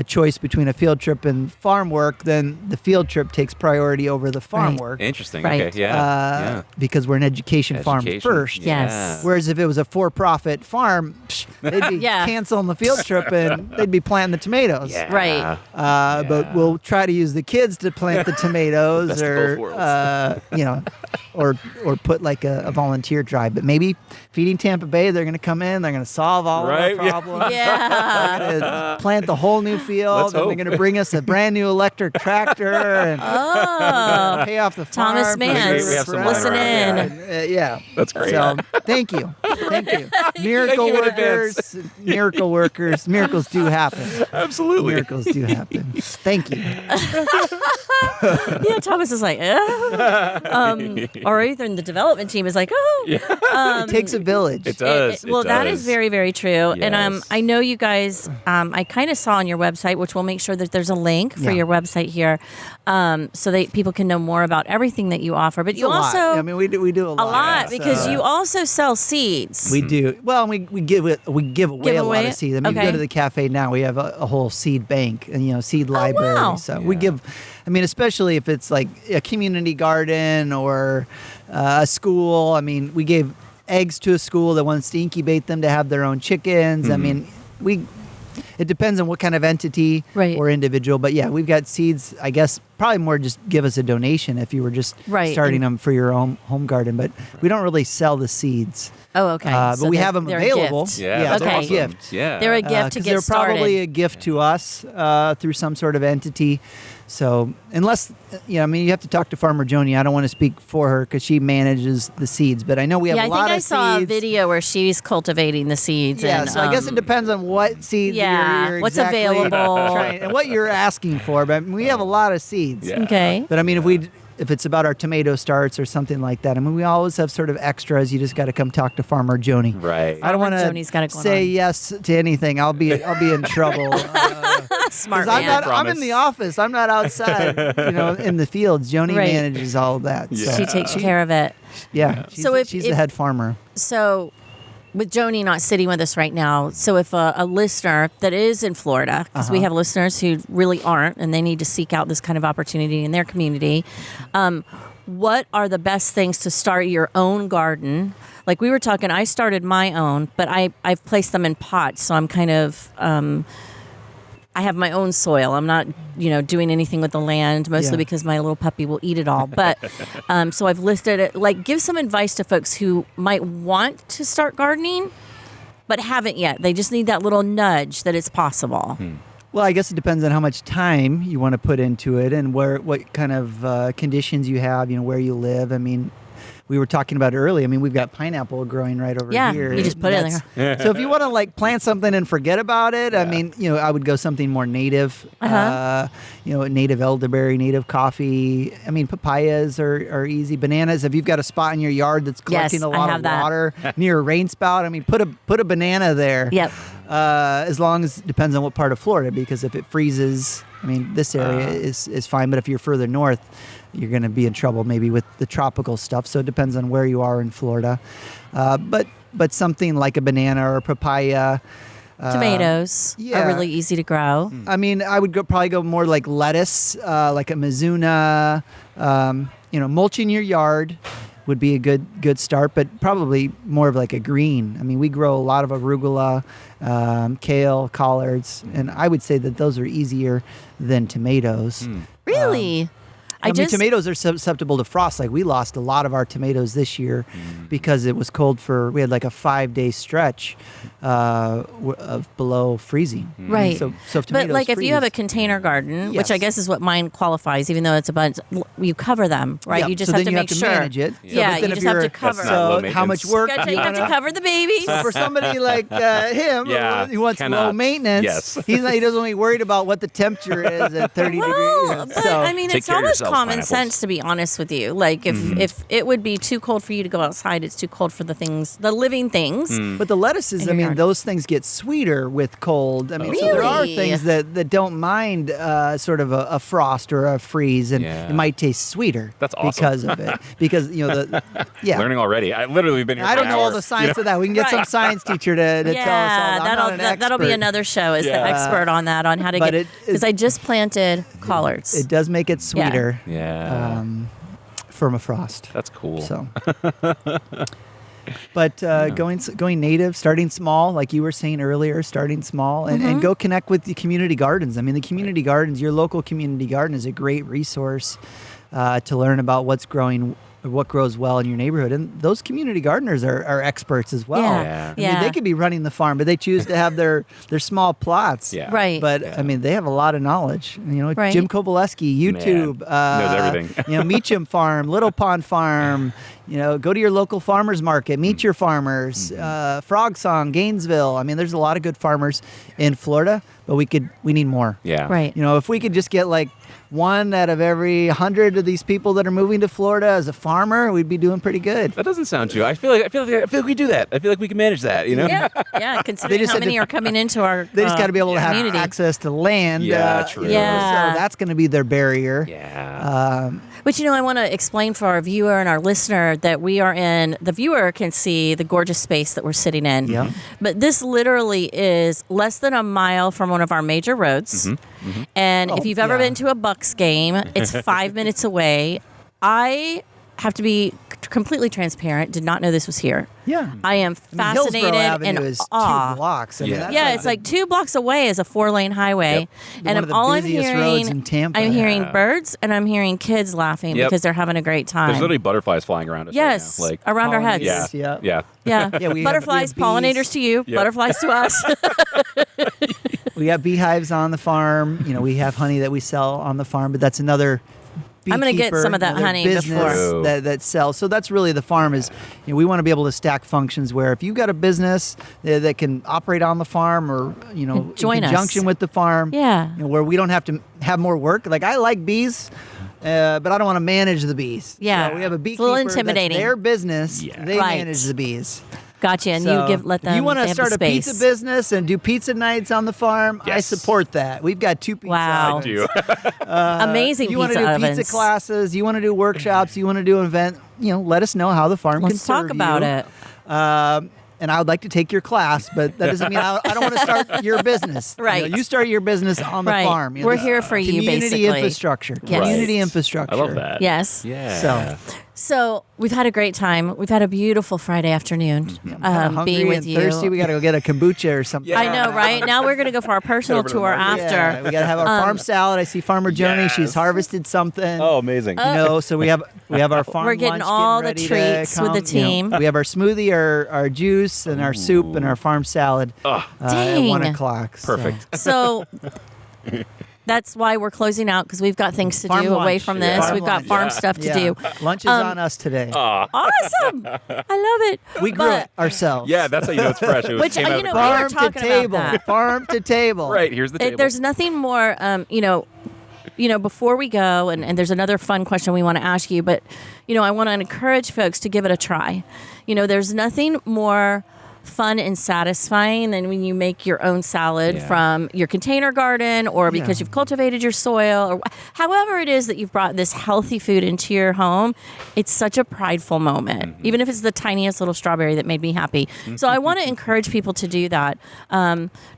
choice between a field trip and farm work, then the field trip takes priority over the farm Right. work. Interesting. Right. Okay. Yeah. Because we're an education farm first. Yes. Whereas if it was a for-profit farm, they'd be Yeah. canceling the field trip and they'd be planting the tomatoes. Yeah. Right. But we'll try to use the kids to plant the tomatoes, Best of or both or put like a volunteer drive. But maybe Feeding Tampa Bay, they're going to come in, they're going to solve all Right, of our yeah. problems. Yeah. They're gonna plant the whole new field, Let's and hope. they're going to bring us a brand new electric tractor and Oh. pay off the farm. Thomas Mans, We have some listen money, in. Yeah. That's great. So thank you. Miracle you in workers, miracle workers, miracles do happen. Absolutely. Miracles do happen. Thank you. Yeah, Thomas is like, or either the development team is like, It takes a village. It does. Well, it that does. is very, very true. And Yes. I know you guys, I kind of saw on your website, which we'll make sure that there's a link for Yeah. your website here, so that people can know more about everything that you offer. But It's you a lot. also I mean, we do a lot. a lot because so- you also sell seeds. We do. Well, we give away Give a lot away? of seeds. I mean, you Okay. go to the cafe now, we have a whole seed bank and seed library. wow. So we give. I mean, especially if it's like a community garden or a school. I mean, we gave eggs to a school that wants to incubate them to have their own chickens. I mean, it depends on what kind of entity Right. or individual. But yeah, we've got seeds. I guess probably more just give us a donation if you were just Right. starting them for your own home garden. But we don't really sell the seeds. Oh, okay. But So we they're- have them they're a available. gift. Yeah. Yeah, that's they're a awesome. gift. Yeah. They're a gift to 'Cause get they're started. probably a gift to us through some sort of entity. So unless, I mean, you have to talk to Farmer Joni. I don't want to speak for her because she manages the seeds. But I know we have Yeah, a I lot think I of saw seeds. a video where she's cultivating the seeds. Yeah, and, so I guess it depends on what seeds you're what's exactly available. trying- and what you're asking for. But we have a lot of seeds. Yeah. Okay. But I mean, if it's about our tomato starts or something like that, I mean, we always have sort of extras. You just got to come talk to Farmer Joni. Right. I don't want Farmer Joni's got it to going say on. yes to anything. I'll be in trouble. Smart 'Cause man. I'm in the office. I'm not outside. In the fields. Joni Right. manages all of that. Yeah. So, She takes care of it. yeah. She's, So if- she's if- the head farmer. So, with Joni not sitting with us right now, so if a listener that is in Florida, because we have listeners who really aren't, and they need to seek out this kind of opportunity in their community, what are the best things to start your own garden? Like we were talking, I started my own, but I've placed them in pots, so I'm kind of I have my own soil. I'm not, doing anything with the land, mostly Yeah. because my little puppy will eat it all. But so I've listed it. Like, give some advice to folks who might want to start gardening, but haven't yet. They just need that little nudge that it's possible. Well, I guess it depends on how much time you want to put into it and what kind of conditions you have, where you live. I mean, we were talking about earlier. I mean, we've got pineapple growing right over Yeah, here. you just put it in there. So if you want to like plant something and forget about it, I mean, I would go something more native. Native elderberry, native coffee. I mean, papayas are easy. Bananas. If you've got a spot in your yard that's collecting a lot of water near a rain spout, I mean, put a banana there. Yep. As long as it depends on what part of Florida, because if it freezes, I mean, this area is fine. But if you're further north, you're going to be in trouble maybe with the tropical stuff. So it depends on where you are in Florida. But something like a banana or a papaya. Tomatoes are really easy to grow. I mean, I would probably go more like lettuce, like a mizuna. Mulching your yard would be a good start, but probably more of like a green. I mean, we grow a lot of arugula, kale, collards, and I would say that those are easier than tomatoes. Really? I mean, tomatoes are susceptible to frost. Like, we lost a lot of our tomatoes this year because it was cold we had like a 5-day stretch of below freezing. Right. So if tomatoes but like freeze, if you have a container garden, which I Yes. guess is what mine qualifies, even though it's a bunch, you cover them, right? Yeah, You just so have then to you make have to sure. manage it. Yeah, but then you if just have to you're- cover. That's not low So how much work You do you have to wanna- cover the babies. So for somebody like him, Yeah, who wants low cannot. maintenance, Yes. he doesn't want to be worried about what the temperature is at 30 Well, degrees. but So I mean, Take it's care of almost yourselves, common pineapples. sense, to be honest with you. Like if it would be too cold for you to go outside, it's too cold for the living things. But the lettuces, In I your mean, yard. those things get sweeter with cold. I mean, so there are Really? things that don't mind sort of a frost or a freeze, and Yeah. it might taste sweeter. That's awesome. because of it. Because Learning already. I literally been here. I for don't an know all hour. the science of that. We can get some Right. science teacher to tell us all. I'm not an that'll be expert. another show. Is the Yeah. expert on that, on how to But get, because I just planted collards. It does make it sweeter Yeah. from a frost. That's cool. So, but going native, starting small, like you were saying earlier, starting small, and go connect with the community gardens. I mean, the community gardens, your local community garden is a great resource to learn about what grows well in your neighborhood. And those community gardeners are experts as well. Yeah. I mean, they could be running the farm, but they choose to have their small plots. Yeah. Right. But I mean, they have a lot of knowledge. Right. Jim Kovalevsky, YouTube, knows everything. Meacham Farm, Little Pond Farm. Go to your local farmers market, meet your farmers. Frog Song, Gainesville. I mean, there's a lot of good farmers in Florida, but we need more. Yeah. Right. If we could just get like one out of every 100 of these people that are moving to Florida as a farmer, we'd be doing pretty good. That doesn't sound true. I feel like we do that. I feel like we can manage that. Yeah. Considering just how have many to- are coming into our They just got to be able to have community. access to land. Yeah, true. Yeah. So that's going to be their barrier. Yeah. But I want to explain for our viewer and our listener that the viewer can see the gorgeous space that we're sitting in. Yeah. But this literally is less than a mile from one of our major roads. And if you've ever been to a Bucks game, it's 5 minutes away. I have to be completely transparent. Did not know this was here. Yeah. I am fascinated Hillsborough Avenue and is awe. 2 blocks. I mean, Yeah. that's Yeah, it's like 2 blocks away is a 4-lane highway, and One of the all I'm busiest hearing, roads in Tampa. I'm hearing Yeah. birds and I'm hearing kids laughing Yep. because they're having a great time. There's literally butterflies flying around us. yes, Right now. Like, around our heads. yeah. Yeah. Yeah. Yeah. Yeah, we have Butterflies, bees. pollinators to you, Yep. butterflies to us. We have beehives on the farm. We have honey that we sell on the farm, but that's another I'm gonna get beekeeper, some of that another honey business before. that sells. So that's really the farm is, we want to be able to stack functions where if you've got a business that can operate on the farm or, in Join us. conjunction with the farm, Yeah. where we don't have to have more work. Like, I like bees, but I don't want to manage the bees. Yeah. So we have a It's a beekeeper. little That's intimidating. their business. Yeah. They Right. manage the bees. Gotcha. And So, let them. if you want they to have the start a space. pizza business and do pizza nights on the farm, I Yes. support that. We've got 2 pizza Wow. ovens. Do. Amazing You want pizza to do ovens. pizza classes, you want to do workshops, you want to do an event, let us know how the farm can Let's talk serve about you. it. And I would like to take your class, but that doesn't mean I don't want to start your business. Right. You start your business on the Right. farm. We're here for you, Community basically. infrastructure. Yes. Community Right. infrastructure. I love that. Yes. Yeah. So we've had a great time. We've had a beautiful Friday afternoon Hungry being with and you. thirsty. We got to go get a kombucha or something. I know, right? Now we're going to go for our personal over to the tour market. after. Yeah, we got to have our farm salad. I see Farmer Joni. Yes. She's harvested something. Oh, amazing. So we have our farm We're getting lunch all the ready to treats with the come. team. We have our smoothie, our juice, and our soup, and our farm salad at Dang. 1 o'clock. So. Perfect. So That's why we're closing out, because we've got things to Farm do away lunch. from this. Farm We've got lunch. farm stuff to do. Lunch is on us today. Awesome. I love it. We grew it ourselves. Yeah, that's how you know it's fresh. It was Which, came out you of know, the we were Farm to talking about table. that. Farm to table. Right, here's the table. There's nothing more, before we go, and there's another fun question we want to ask you, but, I want to encourage folks to give it a try. There's nothing more fun and satisfying than when you make your own salad from your container garden, or because you've cultivated your soil, or however it is that you've brought this healthy food into your home. It's such a prideful moment, even if it's the tiniest little strawberry that made me happy. So I want to encourage people to do that.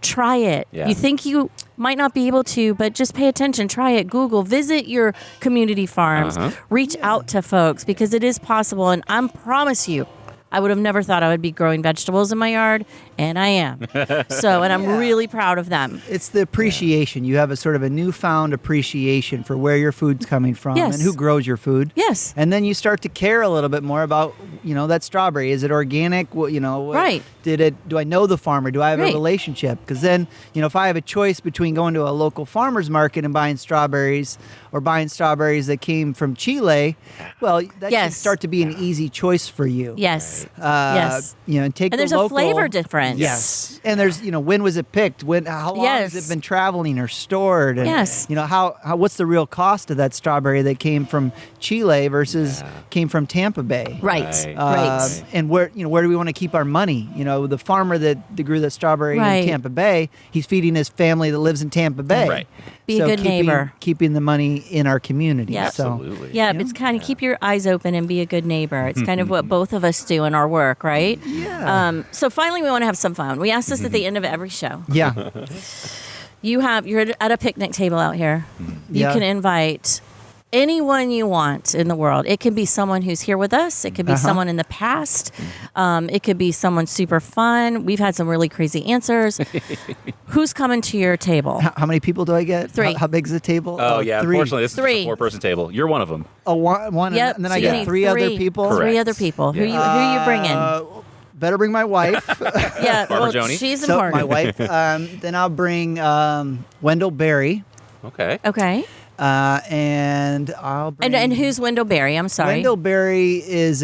Try it. Yeah. You think you might not be able to, but just pay attention. Try it. Google. Visit your community farms. Reach out to folks, because it is possible. And I promise you, I would have never thought I would be growing vegetables in my yard, and I am. And I'm really proud of them. It's the appreciation. You have a sort of a newfound appreciation for where your food's coming from Yes. and who grows your food. Yes. And then you start to care a little bit more about, that strawberry. Is it organic? Right. Do I know the farmer? Do I have a Right. relationship? Because then, if I have a choice between going to a local farmer's market and buying strawberries, or buying strawberries that came from Chile, well, that Yes. should start to be an easy choice for you. Yes. Yes. And take And there's the a local, flavor difference. Yes. And there's, when was it picked? How long has Yes. it been traveling or stored? And, Yes. how what's the real cost of that strawberry that came from Chile versus came from Tampa Bay? Right. Right. Right. And where do we want to keep our money? The farmer that grew that strawberry Right. in Tampa Bay, he's feeding his family that lives in Tampa Bay. Right. Be a good neighbor. Keeping the money in our community. Yeah. So, Absolutely. Yeah, it's kind of keep your eyes open and be a good neighbor. It's kind of what both of us do in our work, right? Yeah. So finally, we want to have some fun. We ask this at the end of every show. yeah. You're at a picnic table out here. You Yeah. can invite anyone you want in the world. It can be someone who's here with us. It could be someone in the past. It could be someone super fun. We've had some really crazy answers. Who's coming to your table? How many people do I get? 3. How big's the table? Oh, yeah. 3. Unfortunately, this is 3. just a 4-person table. You're one of them. Oh, one Yep. and then so I you get need 3 other people. Correct. 3 other people. Who Yeah. you bringing? Better bring my wife. Yeah, Farmer Joni? she's So important. my wife. Then I'll bring Wendell Berry, Okay. Okay. and I'll bring. And who's Wendell Berry? I'm sorry. Wendell Berry is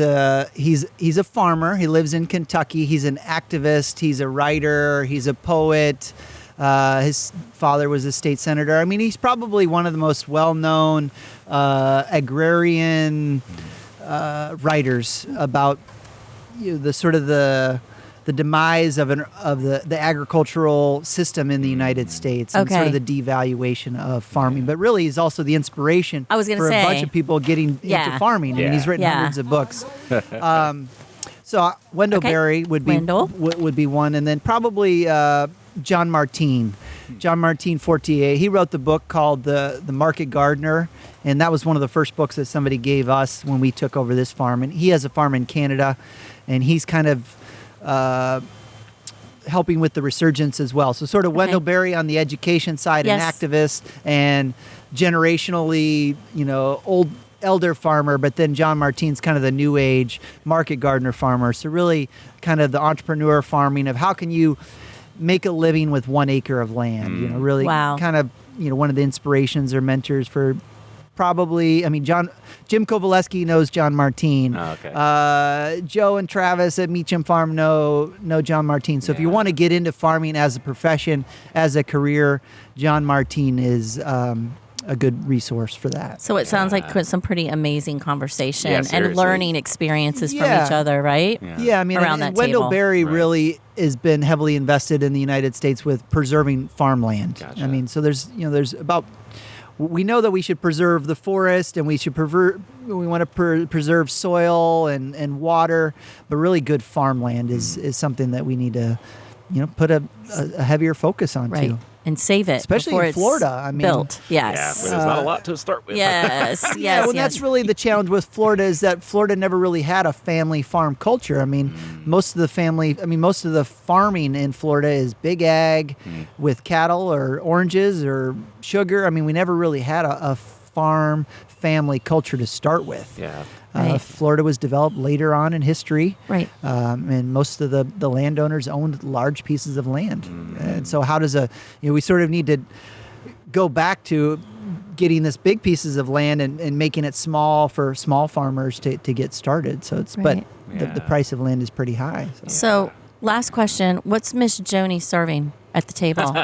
he's a farmer. He lives in Kentucky. He's an activist. He's a writer. He's a poet. His father was a state senator. I mean, he's probably one of the most well-known agrarian writers about the sort of the demise of the agricultural system in the United States, and sort of Okay. the devaluation of farming. But really, he's also the inspiration I was gonna for say. a bunch of people getting Yeah. into farming. I mean, he's written Yeah. hundreds of books. So Wendell Okay. Berry would be Wendell. would be one, and then probably John Martin. John Martin Fortier. He wrote the book called the Market Gardener, and that was one of the first books that somebody gave us when we took over this farm. And he has a farm in Canada, and he's kind of helping with the resurgence as well. So sort of Wendell Berry on the education side, Yes. an activist, and generationally, elder farmer, but then John Martin's kind of the new age market gardener farmer. So really kind of the entrepreneur farming of how can you make a living with 1 acre of land, really Wow. kind of, one of the inspirations or mentors for probably, Jim Kowaleski knows John Martin. Oh, okay. Joe and Travis at Meacham Farm know John Martin. So if you Yeah. want to get into farming as a profession, as a career, John Martin is a good resource for that. So it sounds like some pretty amazing conversation Yeah, and seriously. learning experiences from Yeah. each other, right? Yeah, Around and that Wendell table. Berry Right. really has been heavily invested in the United States with preserving farmland. Gotcha. So there's about, we know that we should preserve the forest and we want to preserve soil and water, but really good farmland is something that we need to, put a heavier focus on Right. too. And save it. Especially before in it's Florida, built. Yeah, Yes. but there's not a lot to start with. Yes. Yes. Yeah, well, yes. that's really the challenge with Florida is that Florida never really had a family farm culture. Most of the farming in Florida is big ag with cattle or oranges or sugar. We never really had a farm family culture to start with. Yeah. Right. Florida was developed later on in history. Right. And most of the landowners owned large pieces of land. And so how does we sort of need to go back to getting this big pieces of land and making it small for small farmers to get started. So it's Right. but the price of land is pretty high. So, last question: what's Miss Joni serving at the table?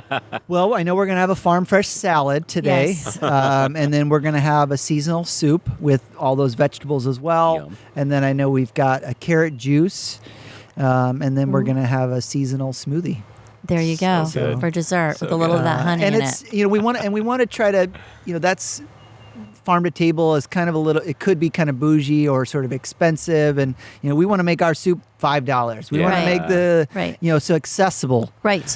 Well, I know we're going to have a farm fresh salad today, Yes. and then we're going to have a seasonal soup with all those vegetables as well. Yum. And then I know we've got a carrot juice, and then we're going to have a seasonal smoothie. There you go So good. for dessert So with a little of that honey and in it's it. we want to try to that's farm to table is kind of it could be kind of bougie or sort of expensive, and we want to make our soup $5. We want to Yeah. make the Right. so accessible. Right.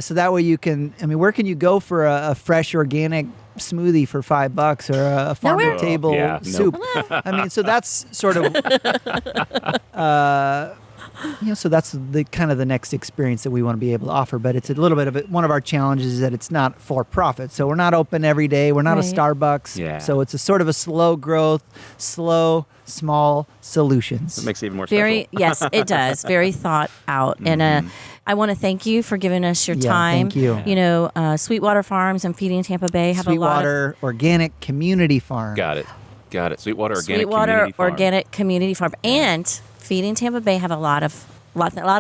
So that way you can. Where can you go for a fresh organic smoothie for $5 or a farm Nowhere. to table Yeah, soup? So that's sort of. So that's the kind of the next experience that we want to be able to offer. But it's a little bit of one of our challenges is that it's not for profit. So we're not open every day. We're not a Right. Starbucks. Yeah. So it's a sort of a slow growth, small solutions. It makes it even more Very special. yes, it does. Very thought out, and I want to thank you for giving us your Yeah, time. thank you. Sweetwater Farms and Feeding Tampa Bay have a lot of Sweetwater Organic Community Farm. Got it. Sweetwater Organic Sweetwater Community Farm. Organic Community Farm and Feeding Tampa Bay have a lot of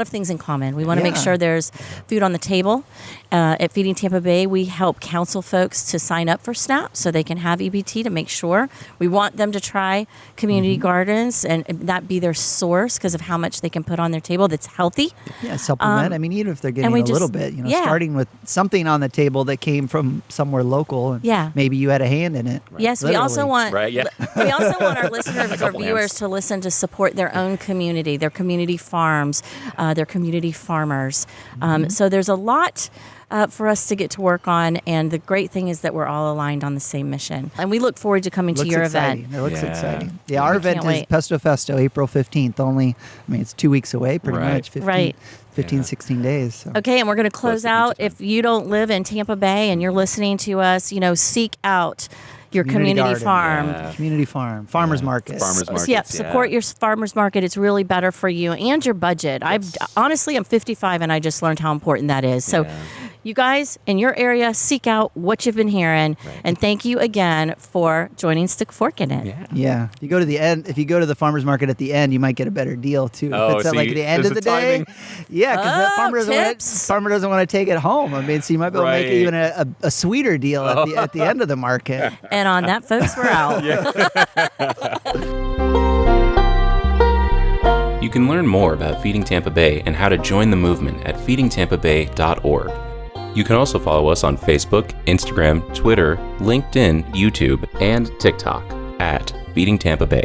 things in common. We want to make Yeah. sure there's food on the table. At Feeding Tampa Bay, we help counsel folks to sign up for SNAP so they can have EBT to make sure. We want them to try community gardens and that be their source because of how much they can put on their table that's healthy. Yeah, supplement. Even if they're getting we a little just- bit, yeah. starting with something on the table that came from somewhere local. And Yeah. maybe you had a hand in it. Yes, we also Literally. want Right, yeah. we also want our listeners or couple viewers hands. to listen to support their own community, their community farms, their community farmers. So there's a lot for us to get to work on, and the great thing is that we're all aligned on the same mission. And we look forward to coming to Looks your exciting. event. It looks Yeah. exciting. Yeah, our We event can't is wait. Pesto Festo, April 15th. It's 2 weeks away, pretty Right. much. 15, Right. 15 Yeah. 16 days. So. Okay, and we're going to close Close to out. pizza If you don't live in Tampa Bay and you're listening to us, seek out your community garden, farm. Yeah. Community farm, farmers market. Farmers markets. Yeah, support your farmers market. It's really better for you and your budget. I'm 55 and I just learned how important that is. So Yeah. you guys in your area, seek out what you've been hearing. Right. And thank you again for joining Stick Fork in it. Yeah. Yeah, if you go to the end, if you go to the farmers market at the end, you might get a better deal too. Oh, if it's so at like the end there's of the a day, timing. yeah, because the Oh, tips. farmer doesn't want to take it home. So you might be able to make Right. even a sweeter deal at the end of the market. And on that, folks, we're out. You can learn more about Feeding Tampa Bay and how to join the movement at feedingtampabay.org. You can also follow us on Facebook, Instagram, Twitter, LinkedIn, YouTube, and TikTok at Feeding Tampa Bay.